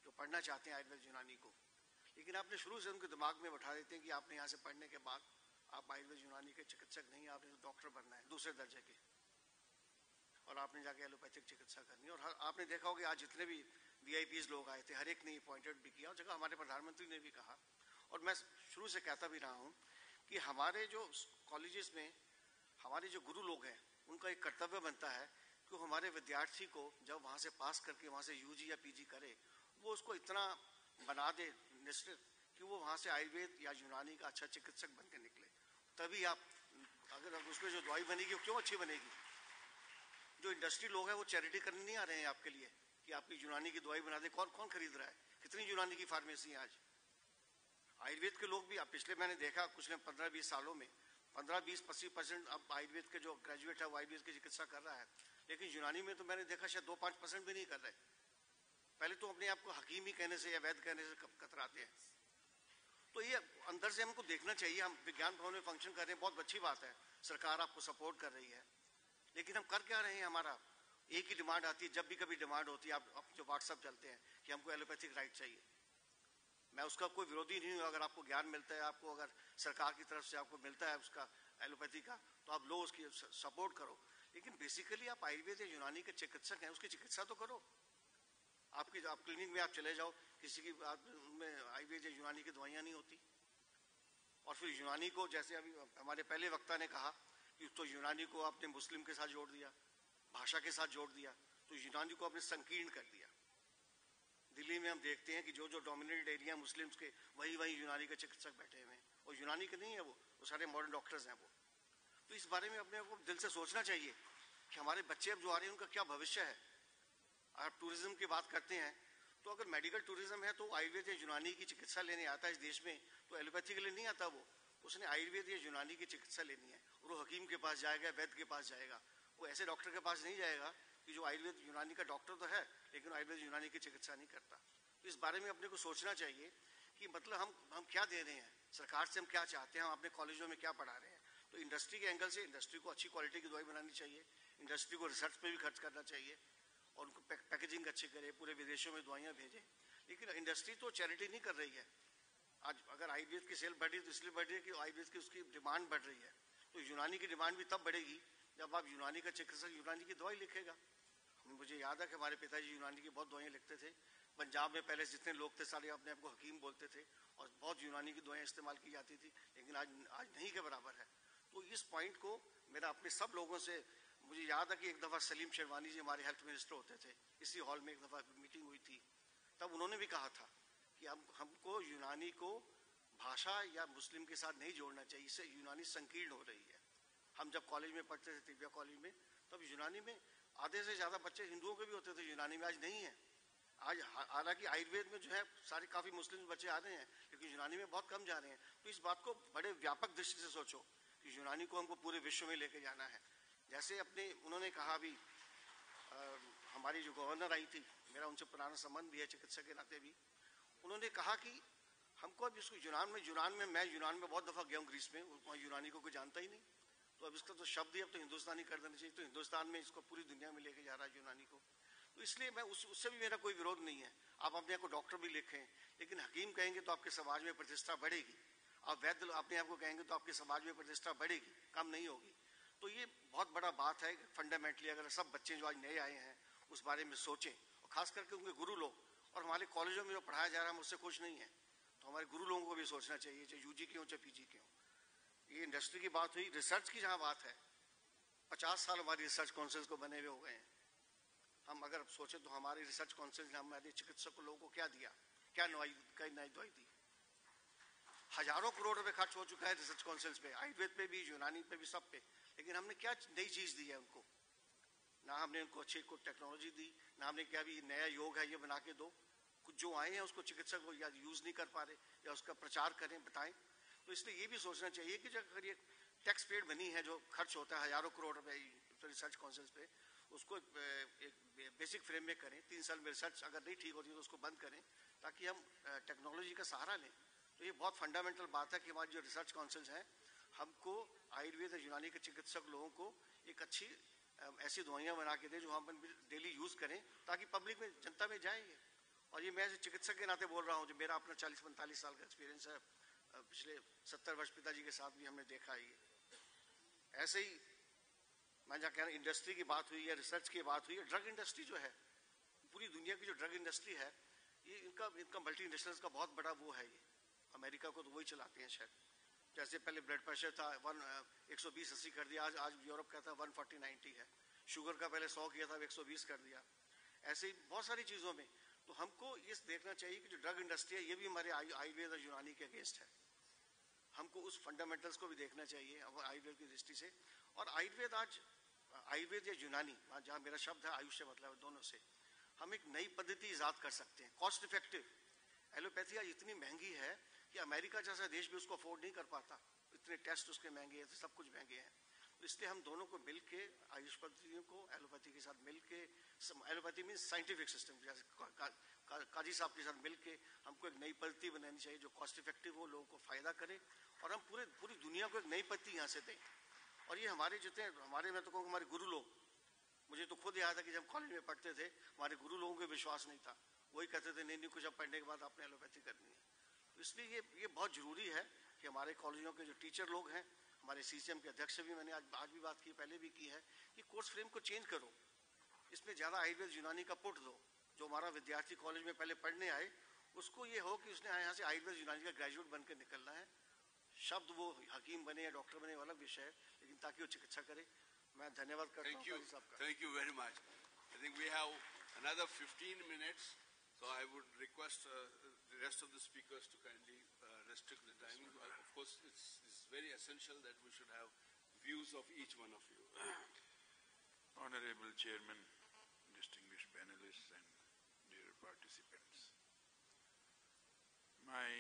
जो पढ़ना चाहते हैं आयुर्वेद यूनानी को। लेकिन आपने शुरू से उनके दिमाग में बैठा देते हैं कि आपने यहाँ से पढ़ने के बाद आप आयुर्वेद यूनानी के चिकित्सक नहीं, आपने तो डॉक्टर बनना है दूसरे दर्जे के, और आपने जाके एलोपैथिक चिकित्सा करनी है। और आपने देखा होगा आज जितने भी वीआईपीज लोग आए थे, हर एक ने अपॉइंटेड भी किया, और जगह हमारे प्रधानमंत्री ने भी कहा, और मैं शुरू से कहता भी रहा हूँ कि हमारे जो कॉलेजेस में हमारे जो गुरु लोग हैं, उनका एक कर्तव्य बनता है कि हमारे विद्यार्थी को जब वहाँ से पास करके वहाँ से यूजी या पीजी करे, वो उसको इतना बना दे निश्चित कि वो वहाँ से आयुर्वेद या यूनानी का अच्छा चिकित्सक बन के निकले। तभी आप, अगर उसमें जो दवाई बनेगी वो क्यों अच्छी बनेगी? जो इंडस्ट्री लोग हैं वो चैरिटी करने नहीं आ रहे हैं आपके लिए कि आपकी यूनानी की दवाई बना दे। कौन कौन खरीद रहा है? कितनी यूनानी की फार्मेसी है आज? आयुर्वेद के लोग भी, अब पिछले मैंने देखा कुछ 15-20 सालों में 15-20-25% अब आयुर्वेद के जो ग्रेजुएट है वो आयुर्वेद की चिकित्सा कर रहा है। लेकिन यूनानी में तो मैंने देखा शायद 2-5% भी नहीं कर रहे। पहले तो अपने आप को हकीम ही कहने से या वैद्य कहने से कतराते हैं। तो ये अंदर से हमको देखना चाहिए। हम विज्ञान भवन में फंक्शन कर रहे हैं, बहुत अच्छी बात है, सरकार आपको सपोर्ट कर रही है, लेकिन हम कर क्या रहे हैं? हमारा एक ही डिमांड आती है, जब भी कभी डिमांड होती है, आप जो व्हाट्सएप चलते हैं कि हमको एलोपैथिक राइट चाहिए। मैं उसका कोई विरोधी नहीं हूँ, अगर आपको ज्ञान मिलता है, आपको अगर सरकार की तरफ से आपको मिलता है उसका एलोपैथी का, तो आप लो, उसकी सपोर्ट करो। लेकिन बेसिकली आप आयुर्वेद या यूनानी के चिकित्सक हैं, उसकी चिकित्सा तो करो। आप क्लिनिक में आप चले जाओ, किसी की में आयुर्वेद या यूनानी की दवाइयाँ नहीं होती। और फिर यूनानी को, जैसे अभी हमारे पहले वक्ता ने कहा कि तो यूनानी को आपने मुस्लिम के साथ जोड़ दिया, भाषा के साथ जोड़ दिया, तो यूनानी को आपने संकीर्ण कर दिया। दिल्ली में हम देखते हैं कि जो जो डोमिनेटेड एरिया मुस्लिम्स के, वही वही यूनानी के चिकित्सक बैठे हुए हैं, और यूनानी के नहीं है वो सारे मॉडर्न डॉक्टर्स हैं वो। तो इस बारे में अपने को दिल से सोचना चाहिए कि हमारे बच्चे अब जो आ रहे हैं उनका क्या भविष्य है। आप टूरिज्म की बात करते हैं, तो अगर मेडिकल टूरिज्म है तो आयुर्वेद या यूनानी की चिकित्सा लेने आता है इस देश में, तो एलोपैथी के लिए नहीं आता। वो उसने आयुर्वेद या यूनानी की चिकित्सा लेनी है, और वो हकीम के पास जाएगा, वैद्य के पास जाएगा। वो ऐसे डॉक्टर के पास नहीं जाएगा कि जो आयुर्वेद यूनानी का डॉक्टर तो है लेकिन आयुर्वेद यूनानी की चिकित्सा नहीं करता। तो इस बारे में अपने को सोचना चाहिए कि मतलब हम क्या दे रहे हैं, सरकार से हम क्या चाहते हैं, हम अपने कॉलेजों में क्या पढ़ा रहे हैं। तो इंडस्ट्री के एंगल से इंडस्ट्री को अच्छी क्वालिटी की दवाई बनानी चाहिए, इंडस्ट्री को रिसर्च पे भी खर्च करना चाहिए, और उनको पैकेजिंग अच्छी करे, पूरे विदेशों में दवाइयाँ भेजें। लेकिन इंडस्ट्री तो चैरिटी नहीं कर रही है। आज अगर आयुर्वेद की सेल बढ़ रही है तो इसलिए बढ़ रही है कि आयुर्वेद की उसकी डिमांड बढ़ रही है। तो यूनानी की डिमांड भी तब बढ़ेगी जब आप यूनानी का चिकित्सक यूनानी की दवाई लिखेगा। मुझे याद है कि हमारे पिताजी यूनानी की बहुत दवाइयाँ लिखते थे। पंजाब में पहले जितने लोग थे सारे अपने आप को हकीम बोलते थे, और बहुत यूनानी की दवाइयाँ इस्तेमाल की जाती थी, लेकिन आज नहीं के बराबर है। तो इस पॉइंट को मेरा अपने सब लोगों से, मुझे याद है कि एक दफ़ा सलीम शेरवानी जी हमारे हेल्थ मिनिस्टर होते थे, इसी हॉल में एक दफ़ा मीटिंग हुई थी, तब उन्होंने भी कहा था कि हमको यूनानी को भाषा या मुस्लिम के साथ नहीं जोड़ना चाहिए, इससे यूनानी संकीर्ण हो रही है। हम जब कॉलेज में पढ़ते थे, तिब्बिया कॉलेज में, तब यूनानी में आधे से ज़्यादा बच्चे हिंदुओं के भी होते थे, यूनानी में आज नहीं है। आज हालांकि आयुर्वेद में जो है सारे काफ़ी मुस्लिम बच्चे आ रहे हैं, लेकिन यूनानी में बहुत कम जा रहे हैं। तो इस बात को बड़े व्यापक दृष्टि से सोचो कि यूनानी को हमको पूरे विश्व में लेके जाना है। जैसे उन्होंने कहा अभी हमारी जो गवर्नर आई थी मेरा उनसे पुराना संबंध भी है चिकित्सक के नाते भी, उन्होंने कहा कि हमको अब इसको यूनान में मैं यूनान में बहुत दफ़ा गया हूँ, ग्रीस में, वहाँ यूनानी को कोई जानता ही नहीं, तो अब इसका तो शब्द ही अब तो हिंदुस्तानी कर देना चाहिए। तो हिंदुस्तान में इसको पूरी दुनिया में लेके जा रहा है यूनानी को, तो इसलिए मैं उससे भी मेरा कोई विरोध नहीं है। आप अपने आप को डॉक्टर भी लिखें, लेकिन हकीम कहेंगे तो आपके समाज में प्रतिष्ठा बढ़ेगी। आप वैद्य अपने आप को कहेंगे तो आपके समाज में प्रतिष्ठा बढ़ेगी, कम नहीं होगी। तो ये बहुत बड़ा बात है। फंडामेंटली अगर सब बच्चे जो आज नए आए हैं उस बारे में सोचें, और खास करके उनके गुरु लोग, और हमारे कॉलेजों में जो पढ़ाया जा रहा है मुझसे खुश नहीं है, तो हमारे गुरु लोगों को भी सोचना चाहिए, चाहे यूजी के हो चाहे पीजी के हो। ये इंडस्ट्री की बात हुई, रिसर्च की जहाँ बात है, 50 साल हमारी रिसर्च काउंसिल्स को बने हुए हो गए हैं। हम अगर सोचे तो हमारी रिसर्च काउंसिल ने हमारे चिकित्सक लोगों को क्या दिया, क्या नई दवाई दी। हजारों करोड़ रुपए खर्च हो चुका है रिसर्च काउंसिल्स पे, आयुर्वेद पे भी, यूनानी पे भी, सब पे, लेकिन हमने क्या नई चीज दी है उनको? ना हमने उनको अच्छी को टेक्नोलॉजी दी, ना हमने क्या भी नया योग है ये बना के दो। कुछ जो आए हैं उसको चिकित्सक लोग या यूज नहीं कर पा रहे या उसका प्रचार करें, बताएं। तो इसलिए ये भी सोचना चाहिए कि जब अगर ये टैक्स पेड बनी है जो खर्च होता है हजारों करोड़ रुपए रिसर्च काउंसिल्स पे, उसको एक बेसिक फ्रेम में करें। 3 साल में रिसर्च अगर नहीं ठीक होती तो उसको बंद करें, ताकि हम टेक्नोलॉजी का सहारा लें। तो ये बहुत फंडामेंटल बात है कि हमारी जो रिसर्च काउंसिल्स हैं, हमको आयुर्वेद और यूनानी के चिकित्सक लोगों को एक अच्छी ऐसी दवाइयाँ बना के दें जो हम डेली यूज करें, ताकि पब्लिक में, जनता में जाएंगे। और ये मैं चिकित्सक के नाते बोल रहा हूँ, जो मेरा अपना 40-45 साल का एक्सपीरियंस है, पिछले 70 वर्ष पिताजी के साथ भी हमने देखा है। ऐसे ही मैं जहाँ कह रहा हूँ, इंडस्ट्री की बात हुई है, रिसर्च की बात हुई है, ड्रग इंडस्ट्री जो है, पूरी दुनिया की जो ड्रग इंडस्ट्री है, ये इनका मल्टी नेशनल्स का बहुत बड़ा वो है। ये अमेरिका को तो वही चलाते हैं शायद। जैसे पहले ब्लड प्रेशर था 120/80 कर दिया, आज यूरोप कहता है 140/90 है। शुगर का पहले 100 किया था, 120 कर दिया। ऐसे ही बहुत सारी चीज़ों में तो हमको ये देखना चाहिए कि जो ड्रग इंडस्ट्री है ये भी हमारे आयुर्वेद और यूनानी के अगेंस्ट है। हमको उस फंडामेंटल्स को भी देखना चाहिए आयुर्वेद की दृष्टि से। और आयुर्वेद आज, आयुर्वेद या यूनानी, जहाँ मेरा शब्द है आयुष से मतलब दोनों से, हम एक नई पद्धति ईजाद कर सकते हैं, कॉस्ट इफेक्टिव। एलोपैथी आज इतनी महंगी है कि अमेरिका जैसा देश भी उसको अफोर्ड नहीं कर पाता, इतने टेस्ट उसके महंगे हैं, सब कुछ महंगे हैं। तो इसलिए हम दोनों को मिलके, आयुष पद्धतियों को एलोपैथी के साथ मिलके, एलोपैथी मीन साइंटिफिक सिस्टम, जैसे काजी साहब के साथ मिलके हमको एक नई पद्धति बनानी चाहिए जो कॉस्ट इफेक्टिव हो, लोगों को फायदा करे, और हम पूरी दुनिया को एक नई पद्धति यहाँ से दें। और ये हमारे जितने, हमारे, मैं तो कहूँ हमारे गुरु लोग, मुझे तो खुद याद है कि जब कॉलेज में पढ़ते थे हमारे गुरु लोगों को विश्वास नहीं था, वही कहते थे नहीं कुछ अब पढ़ने के बाद आपने एलोपैथी करनी है। तो इसलिए ये बहुत जरूरी है कि हमारे कॉलेजों के जो टीचर लोग हैं, हमारे सीसीएम के अध्यक्ष से भी मैंने आज भी बात की, पहले भी की है, कि कोर्स फ्रेम को चेंज करो, इसमें ज़्यादा आयुर्वेद यूनानी का पुट दो। जो हमारा विद्यार्थी कॉलेज में पहले पढ़ने आए, उसको ये हो कि उसने यहाँ से आयुर्वेद यूनानी का ग्रेजुएट बन के निकलना है। शब्द वो हकीम बने या डॉक्टर बने वाला विषय है, लेकिन ताकि वो चिकित्सा करे। मैं धन्यवाद करता हूँ सबका। Thank you very much. I think we have another 15 minutes, so I would request the rest of the speakers to kindly restrict the time. Of course, it's very essential that we should have views of each one of you. Honorable Chairman, distinguished panelists and dear participants. My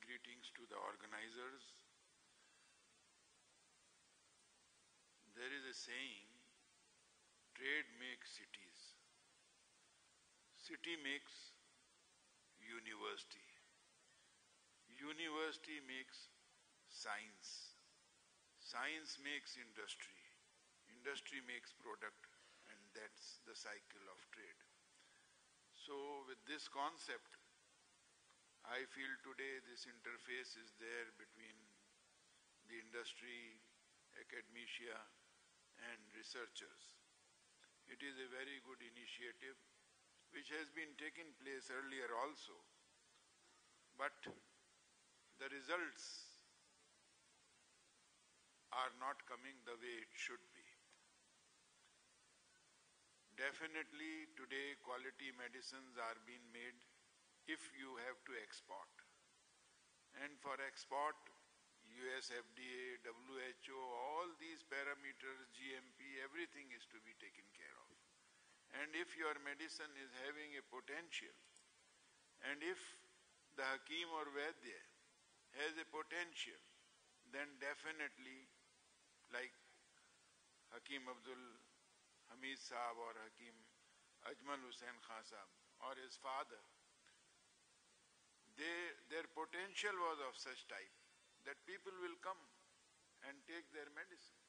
greetings to the organizers. There is a saying, trade makes cities. City makes university. University makes science. Science makes industry. Industry makes product, and that's the cycle of trade. So with this concept, I feel today this interface is there between the industry, academia, and researchers. It is a very good initiative which has been taking place earlier also, but the results are not coming the way it should be. Definitely today quality medicines are being made if you have to export. And for export, US FDA, WHO, all these parameters, GMP, everything is to be taken care of. And if your medicine is having a potential, and if the Hakim or Vaidya has a potential, then definitely, like Hakim Abdul Hamid Saab or Hakim Ajmal Hussain Khan Saab, or his father, their potential was of such type that people will come and take their medicines,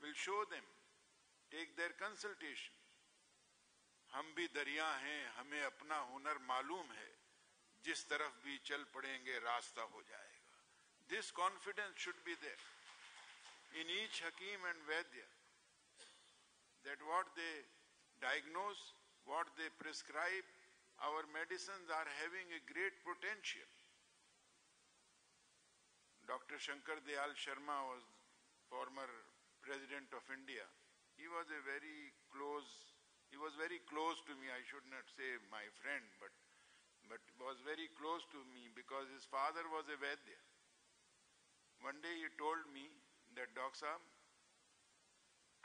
will show them, take their consultation. हम भी दरिया हैं, हमें अपना हुनर मालूम है, जिस तरफ भी चल पड़ेंगे रास्ता हो जाएगा. This confidence should be there in each Hakim and Vaidya, that what they diagnose, what they prescribe, our medicines are having a great potential. Dr. Shankar Dayal Sharma was former President of India. He was very close to me. I should not say my friend, but was very close to me because his father was a Vaidya. One day he told me that, Dr. Sahab,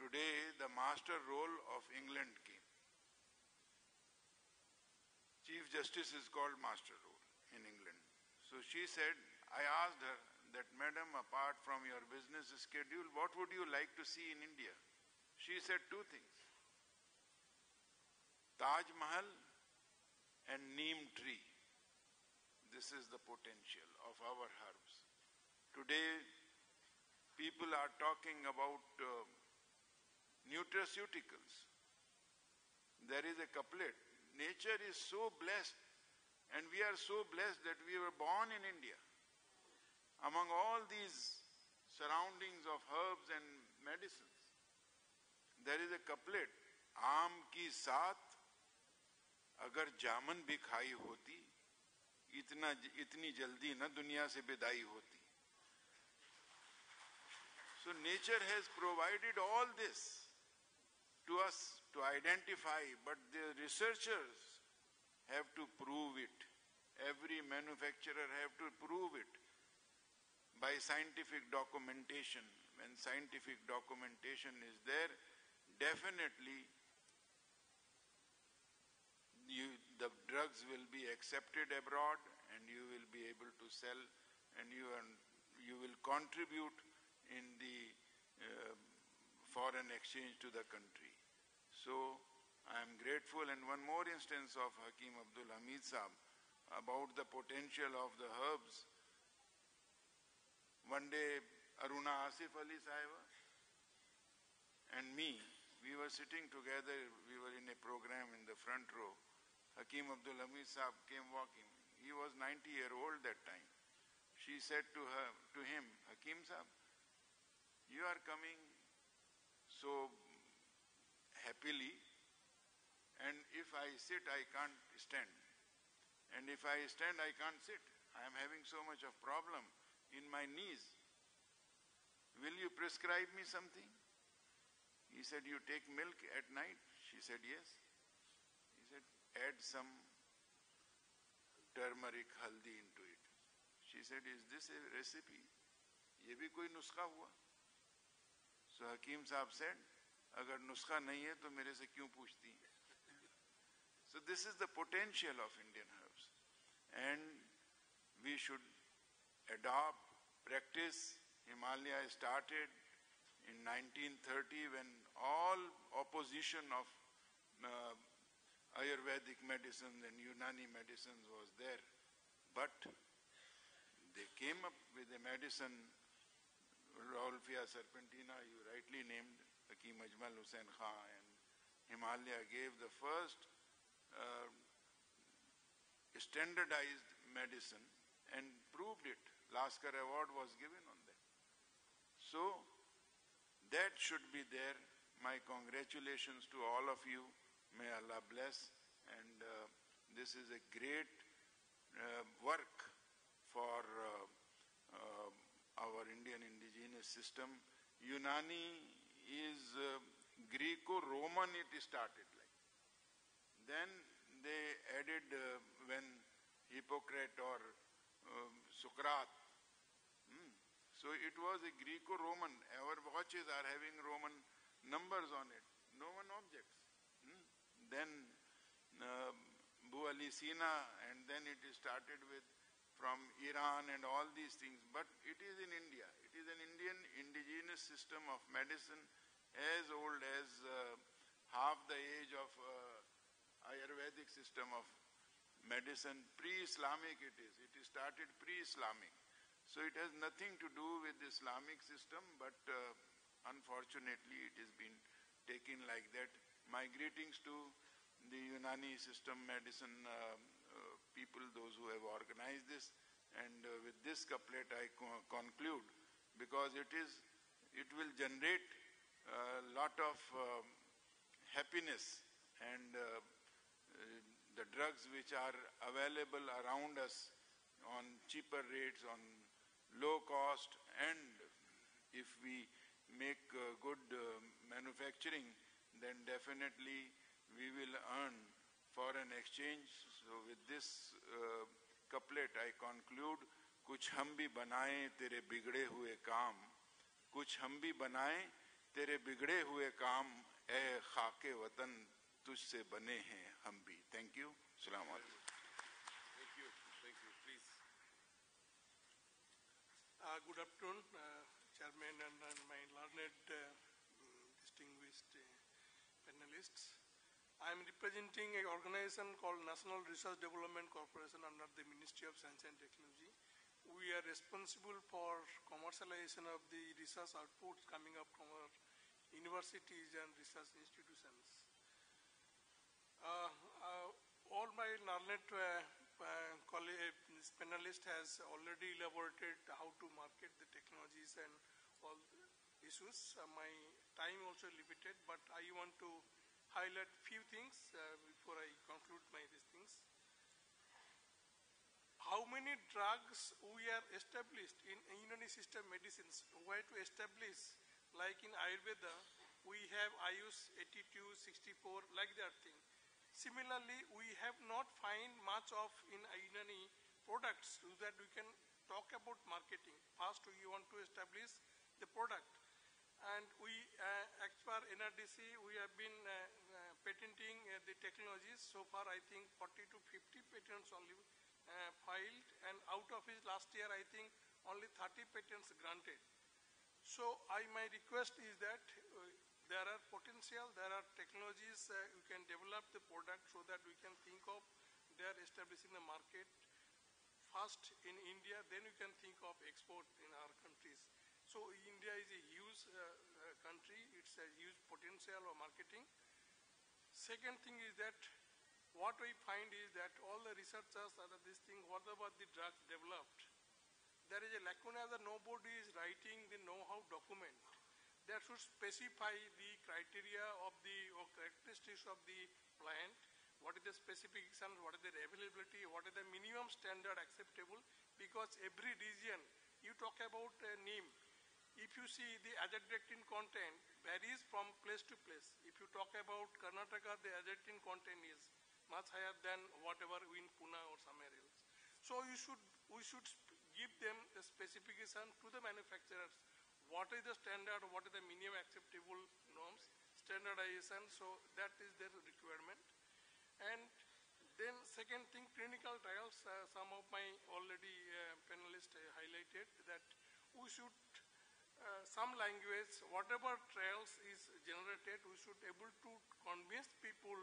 today the master roll of England came. Chief Justice is called master roll in England. So she said, I asked her that, Madam, apart from your business schedule, what would you like to see in India? She said two things: Taj Mahal and neem tree. This is the potential of our herbs. Today, people are talking about nutraceuticals. There is a couplet: nature is so blessed, and we are so blessed that we were born in India. Among all these surroundings of herbs and medicines, there is a couplet: आम की साथ अगर जामन भी खाई होती, इतनी जल्दी न दुनिया से विदाई होती. So nature has provided all this to us to identify, but the researchers have to prove it. Every manufacturer have to prove it by scientific documentation. When scientific documentation is there, definitely the drugs will be accepted abroad, and you will be able to sell, and you will contribute in the foreign exchange to the country. So I am grateful. And one more instance of Hakim Abdul Hamid Saab about the potential of the herbs. One day Aruna Asif Ali Sahiba and me, we were sitting together, we were in a program in the front row. Hakim Abdul Hamid Saab came walking. He was 90-year-old that time. She said to him, Hakim Saab, you are coming so happily, and if I sit, I can't stand. And if I stand, I can't sit. I am having so much of problem in my knees. Will you prescribe me something? He said, you take milk at night? She said, yes. He said, add some turmeric haldi into it. She said, is this a recipe? ये भी कोई नुस्खा हुआ? So Hakim Saab said, अगर नुस्खा नहीं है तो मेरे से क्यों पूछती हैं? So this is the potential of Indian herbs, and we should adopt, practice. Himalaya started in 1930 when all opposition of Ayurvedic medicine and Unani medicines was there, but they came up with a medicine, Rolfia serpentina, you rightly named, Hakim Ajmal Hussain Khan, and Himalaya gave the first standardized medicine and proved it. Laskar Award was given on that. So that should be there. My congratulations to all of you. May Allah bless. And this is a great work for our Indian indigenous system. Unani is Greco-Roman, it started like. Then they added when Hippocrates or Socrates. So it was a Greco-Roman. Our watches are having Roman numbers on it, Roman objects. Then Bu Ali Sina, and then it started with from Iran and all these things. But it is in India. It is an Indian indigenous system of medicine as old as half the age of Ayurvedic system of medicine. Pre-Islamic it is. It is started pre-Islamic. So it has nothing to do with the Islamic system, but unfortunately it has been taken like that. My greetings to the Unani system medicine people, those who have organized this. And with this couplet I conclude, because it will generate a lot of happiness, and the drugs which are available around us on cheaper rates, on low cost, and if we make good manufacturing, then definitely we will earn foreign exchange. So with this couplet I conclude, कुछ हम भी बनाएं तेरे बिगड़े हुए काम, कुछ हम भी बनाएं तेरे बिगड़े हुए काम, ए खाके वतन तुझसे बने हैं हम भी. Thank you. Assalamu alaikum. Thank you. Thank you. Please. Good afternoon, Chairman and my learned distinguished panelists. I am representing an organization called National Research Development Corporation under the Ministry of Science and Technology. We are responsible for commercialization of the research outputs coming up from our universities and research institutions. All my learned panelist has already elaborated how to market the technologies and all issues. My time also limited, but I want to highlight few things before I conclude these things. How many drugs we are established in Unani system medicines? Where to establish, like in Ayurveda, we have Ayush 82, 64, like that thing. Similarly, we have not find much of in Unani products so that we can talk about marketing. First, we want to establish the product. And we, as per NRDC, we have been patenting the technologies. So far, I think 40 to 50 patents only filed. And out of it, last year, I think only 30 patents granted. So my request is that there are potential, there are technologies we can develop the product so that we can think of they are establishing the market first in India, then we can think of export in our countries. So India is a huge country, it's a huge potential of marketing. Second thing is that what we find is that all the researchers are this thing, what about the drugs developed? There is a lacuna that nobody is writing the know-how document. That should specify the criteria of the or characteristics of the plant, what is the specification, what is the availability, what is the minimum standard acceptable, because every region, you talk about neem, if you see the azathractin content varies from place to place. If you talk about Karnataka, the azathractin content is much higher than whatever in Pune or somewhere else. So we should give them a specification to the manufacturers. What is the standard, what is the minimum acceptable norms, standardization, so that is their requirement. And then second thing, clinical trials, some of my already panelists highlighted that we should, some language, whatever trials is generated, we should able to convince people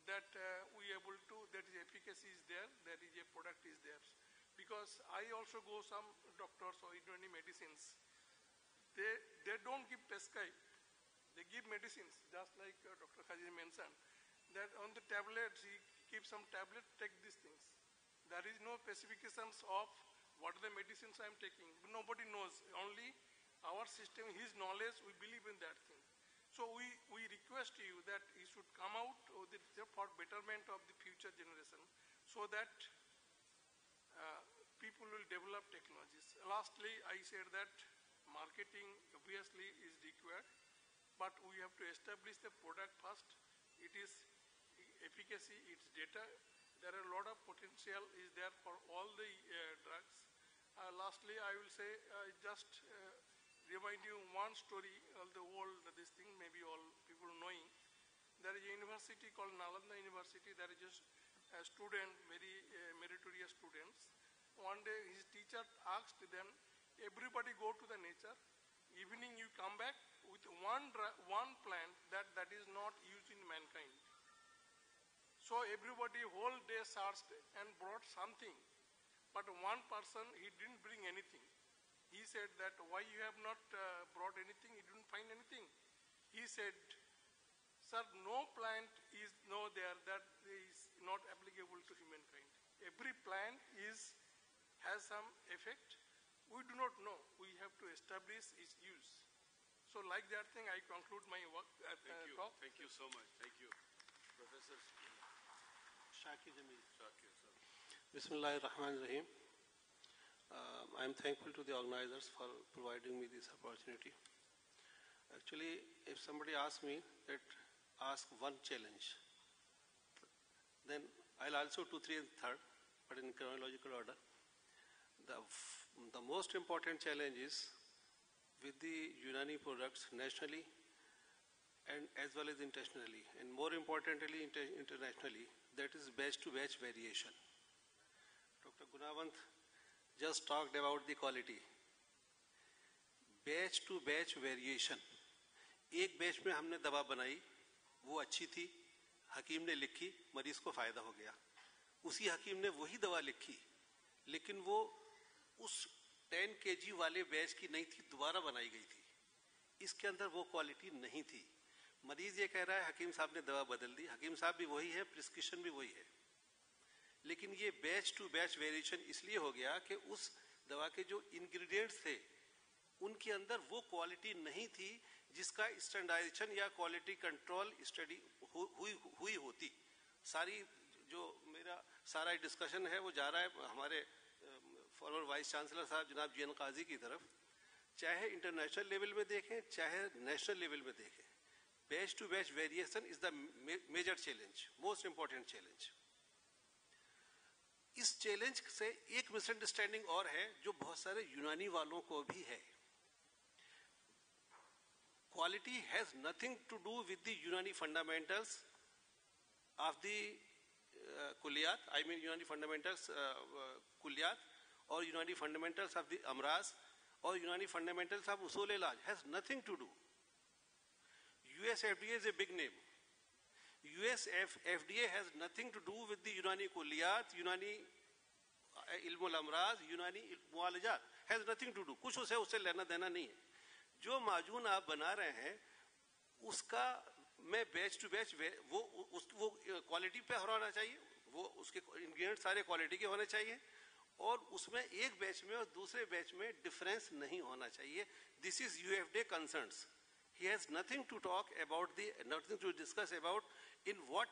that we able to, that is efficacy is there, that is a product is there. Because I also go some doctors or Unani medicines, they don't give prescribe, they give medicines, just like Dr. Khaji mentioned, that on the tablets, he keeps some tablets, take these things. There is no specifications of what are the medicines I am taking. Nobody knows, only our system, his knowledge, we believe in that thing. So we request you that you should come out for betterment of the future generation, so that people will develop technologies. Lastly, I said that marketing obviously is required, but we have to establish the product first. It is efficacy, its data. There are a lot of potential is there for all the drugs. Lastly, I will say just remind you one story of the world, this thing maybe all people knowing. There is a university called Nalanda University. There is just a student, very meritorious students. One day his teacher asked them, everybody go to the nature, evening you come back with one plant that is not used in mankind. So everybody whole day searched and brought something. But one person, he didn't bring anything. He said that, why you have not brought anything? You didn't find anything. He said, sir, no plant is there that is not applicable to humankind. Every plant has some effect. We do not know. We have to establish its use. So like that thing, I conclude my work. Talk. Thank you so much. Thank you. Professor Shakir Jamil. Shakir, sir. Bismillahirrahmanirrahim. I am thankful to the organizers for providing me this opportunity. Actually, if somebody asks me that ask one challenge, then I'll also 2, 3, and 3rd, but in chronological order. The most important challenge is with the Unani products nationally and as well as internationally, and more importantly internationally, that is batch-to-batch variation. Dr. Gunawant just talked about the quality. Batch-to-batch variation. एक batch में हमने दवा बनाई, वो अच्छी थी, हकीम ने लिखी, मरीज को फायदा हो गया. उसी हकीम ने वही दवा लिखी, लेकिन वो उस 10 kg वाले बैच की नहीं थी, दोबारा बनाई गई थी. इसके अंदर वो क्वालिटी नहीं थी. मरीज ये कह रहा है हकीम साहब ने दवा बदल दी, हकीम साहब भी वही है, प्रिस्क्रिप्शन भी वही है, लेकिन ये बैच टू बैच वेरिएशन इसलिए हो गया कि उस दवा के जो इंग्रेडिएंट्स थे उनके अंदर वो क्वालिटी नहीं थी जिसका स्टैंडर्डाइजेशन या क्वालिटी कंट्रोल स्टडी हुई होती. सारी जो मेरा सारा डिस्कशन है वो जा रहा है हमारे फॉर्मर वाइस चांसलर साहब जनाब जी एन काजी की तरफ. चाहे इंटरनेशनल लेवल में देखें चाहे नेशनल लेवल में देखें, batch to batch variation is the major challenge, most important challenge. इस चैलेंज से एक मिसअंडरस्टैंडिंग और है जो बहुत सारे यूनानी वालों को भी है. Quality has nothing to do with the Unani fundamentals of the Kulliyat, I mean Unani fundamentals Kulliyat, or Unani fundamentals of the Amraz, or Unani fundamentals of Usul Ilaj. Has nothing to do. US FDA is a big name. US FDA has nothing to do with the Unani Kulliyat, Unani Ilmul Amraz, Unani Mualajat. Has nothing to do. कुछ उससे लेना देना नहीं है. जो माजून आप बना रहे हैं उसका मैं बैच टू बैच वो क्वालिटी पे होना चाहिए, वो उसके इंग्रेडिएंट सारे क्वालिटी के होने चाहिए और उसमें एक बैच में और दूसरे बैच में डिफरेंस नहीं होना चाहिए. दिस इज यूएफडे concerns. He has nothing to talk about nothing to discuss about in what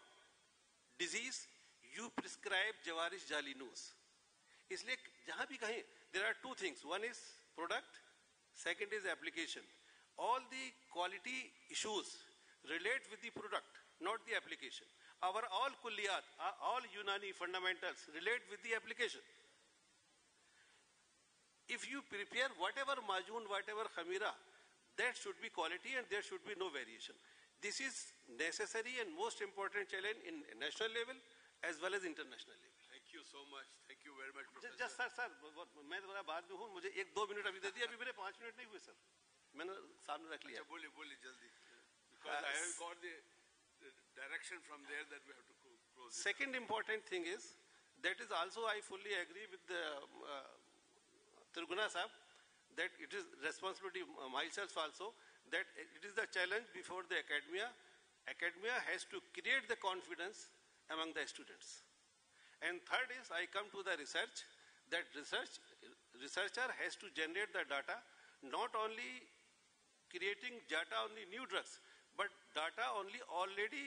disease you prescribe जवारिश जालिनूस. इसलिए जहां भी कहें there are two things, one is product, second is application. All the quality issues relate with the product, not the application. Our all kulliyat, all Unani fundamentals relate with the application. If you prepare whatever majun, whatever khamira, that should be quality and there should be no variation. This is necessary and most important challenge in national level as well as international level. Thank you so much. Thank you very much, Professor. Just sir, मैं थोड़ा बाद में हूँ, मुझे 1-2 minute अभी दे दिए, अभी मेरे 5 मिनट नहीं हुए सर, मैंने सामने रख लिया. अच्छा बोलिए जल्दी, because I have got the direction from there that we have to close. Second important thing is that is also I fully agree with the Tirguna Sahab that it is responsibility myself also that it is the challenge before the academia. Academia has to create the confidence among the students. And third is I come to the research, that researcher has to generate the data, not only creating data on the new drugs, but data only already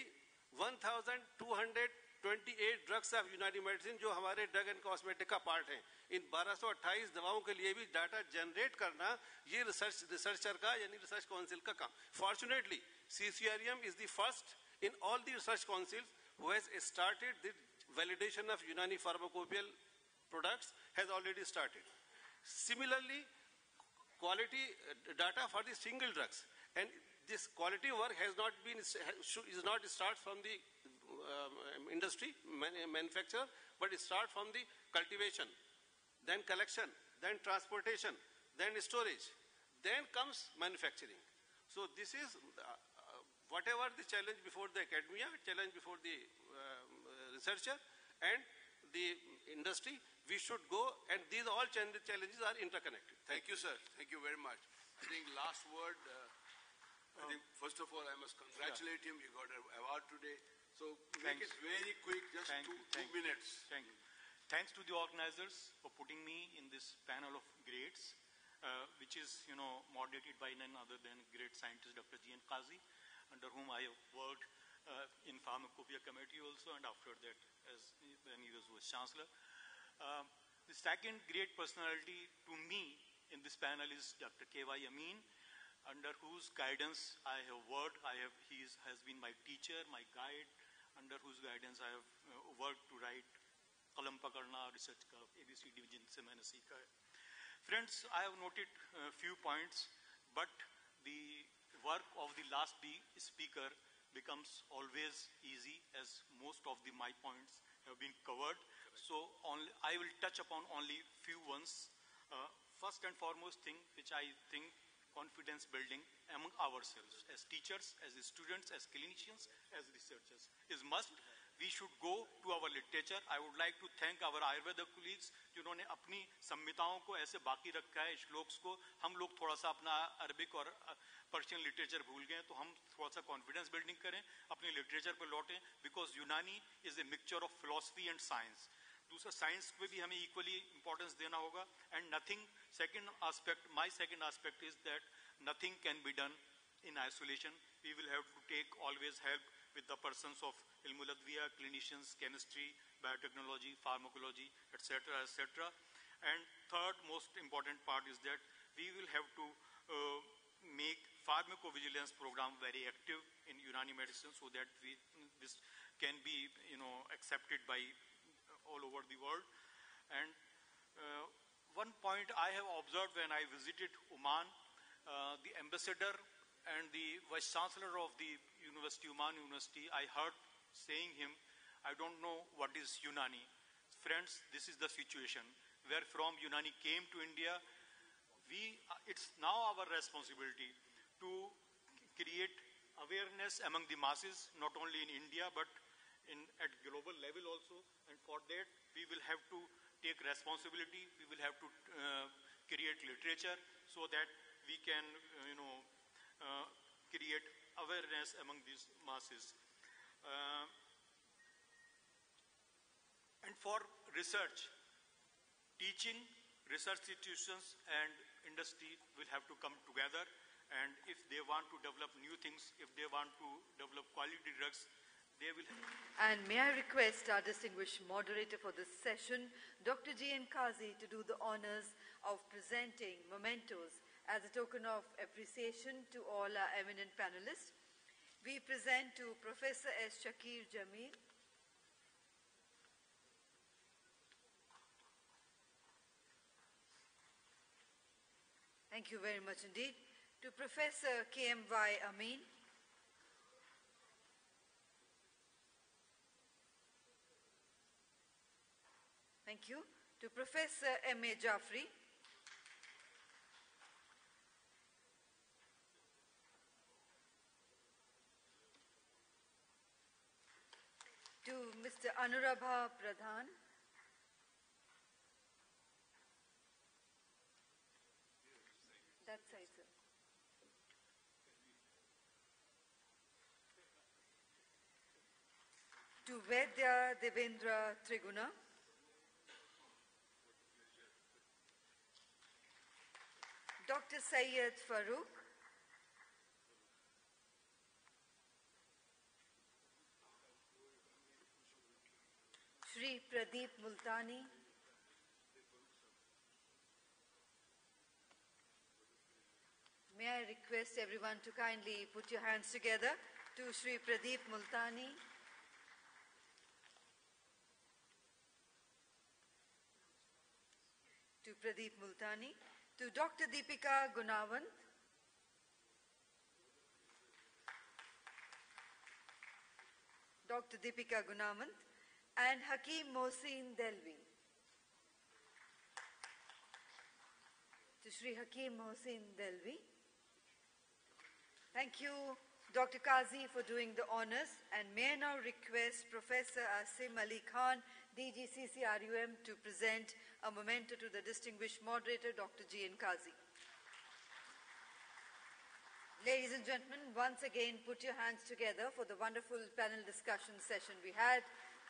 1,228 drugs of Unani medicine जो हमारे drug and cosmetic का part हैं. इन 1228 दवाओं के लिए भी data generate करना ये researcher का यानी research council का काम. Fortunately, CCRM is the first in all the research councils who has started the validation of Unani pharmacopoeial products has already started. Similarly, quality data for the single drugs, and this quality work has not been is not start from the industry manufacturer, but it start from the cultivation, then collection, then transportation, then storage, then comes manufacturing. So this is whatever the challenge before the academia, challenge before the researcher and the industry, we should go, and these all challenges are interconnected. Thank you, sir. Thank you very much. I think last word, I think first of all, I must congratulate him. He got an award today. So make it very quick, just two minutes. Thank you. Thanks to the organizers for putting me in this panel of greats, which is, moderated by none other than great scientist Dr. G.N. Kazi, under whom I have worked in Pharmacopoeia Committee also, and after that when he was Chancellor. The second great personality to me in this panel is Dr. K.Y. Amin, under whose guidance I have worked. He has been my teacher, my guide, under whose guidance I have worked to write Kalam Pakarna Research Ka ABC Division se maine seekha hai. Friends, I have noted a few points, but the work of the last speaker becomes always easy, as most of my points have been covered. So I will touch upon only few ones. First and foremost thing, which I think confidence building among ourselves as teachers, as students, as clinicians, as researchers is must. We should go to our literature. I would like to thank our Ayurveda colleagues जिन्होंने अपनी संहिताओं को ऐसे बाकी रखा है, श्लोक्स को. हम लोग थोड़ा सा अपना अरबिक और पर्शियन लिटरेचर भूल गए, तो हम थोड़ा सा कॉन्फिडेंस बिल्डिंग करें, अपने लिटरेचर पर लौटें, बिकॉज यूनानी is a mixture of philosophy and science. दूसरा, साइंस पे भी हमें इक्वली इंपॉर्टेंस देना होगा. And nothing, second aspect, my second aspect is that nothing can be done in isolation. We will have to take always help with the persons of Ilmul Adviya, clinicians, chemistry, biotechnology, pharmacology, etc., etc. And third most important part is that we will have to make pharmacovigilance program very active in Unani medicine, so that this can be accepted by all over the world. And one point I have observed when I visited Oman, the ambassador and the Vice Chancellor of the University, Oman University, I heard saying him, I don't know what is Unani. Friends, this is the situation. Where from Unani came to India, it's now our responsibility to create awareness among the masses, not only in India, but at global level also. And for that, we will have to take responsibility. We will have to create literature so that we can, create awareness among these masses. And for research, teaching, research institutions and industry will have to come together. And if they want to develop new things, if they want to develop quality drugs, they will have. And may I request our distinguished moderator for this session, Dr. G.N. Kazi, to do the honors of presenting mementos as a token of appreciation to all our eminent panelists. We present to Professor S. Shakir Jamil, thank you very much indeed, to Professor K.M.Y. Amin, thank you, to Professor M.A. Jaffrey, to Mr. Anurabha Pradhan, that side, sir. To Vedya Devendra Triguna, Dr. Syed Farooq, Shri Pradeep Multani, may I request everyone to kindly put your hands together to Shri Pradeep Multani, to Pradeep Multani, to Dr. Deepika Gunawant, Dr. Deepika Gunawant, and Hakim Mohsin Delvi. To Shri Hakim Mohsin Delvi. Thank you Dr. Kazi for doing the honors, and may I now request Professor Asim Ali Khan, DGCCRUM, to present a memento to the distinguished moderator, Dr. G.N. Kazi. Ladies and gentlemen, once again, put your hands together for the wonderful panel discussion session we had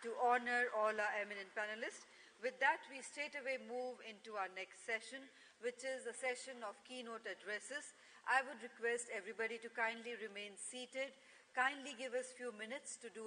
to honor all our eminent panelists. With that, we straight away move into our next session, which is a session of keynote addresses. I would request everybody to kindly remain seated, kindly give us a few minutes to do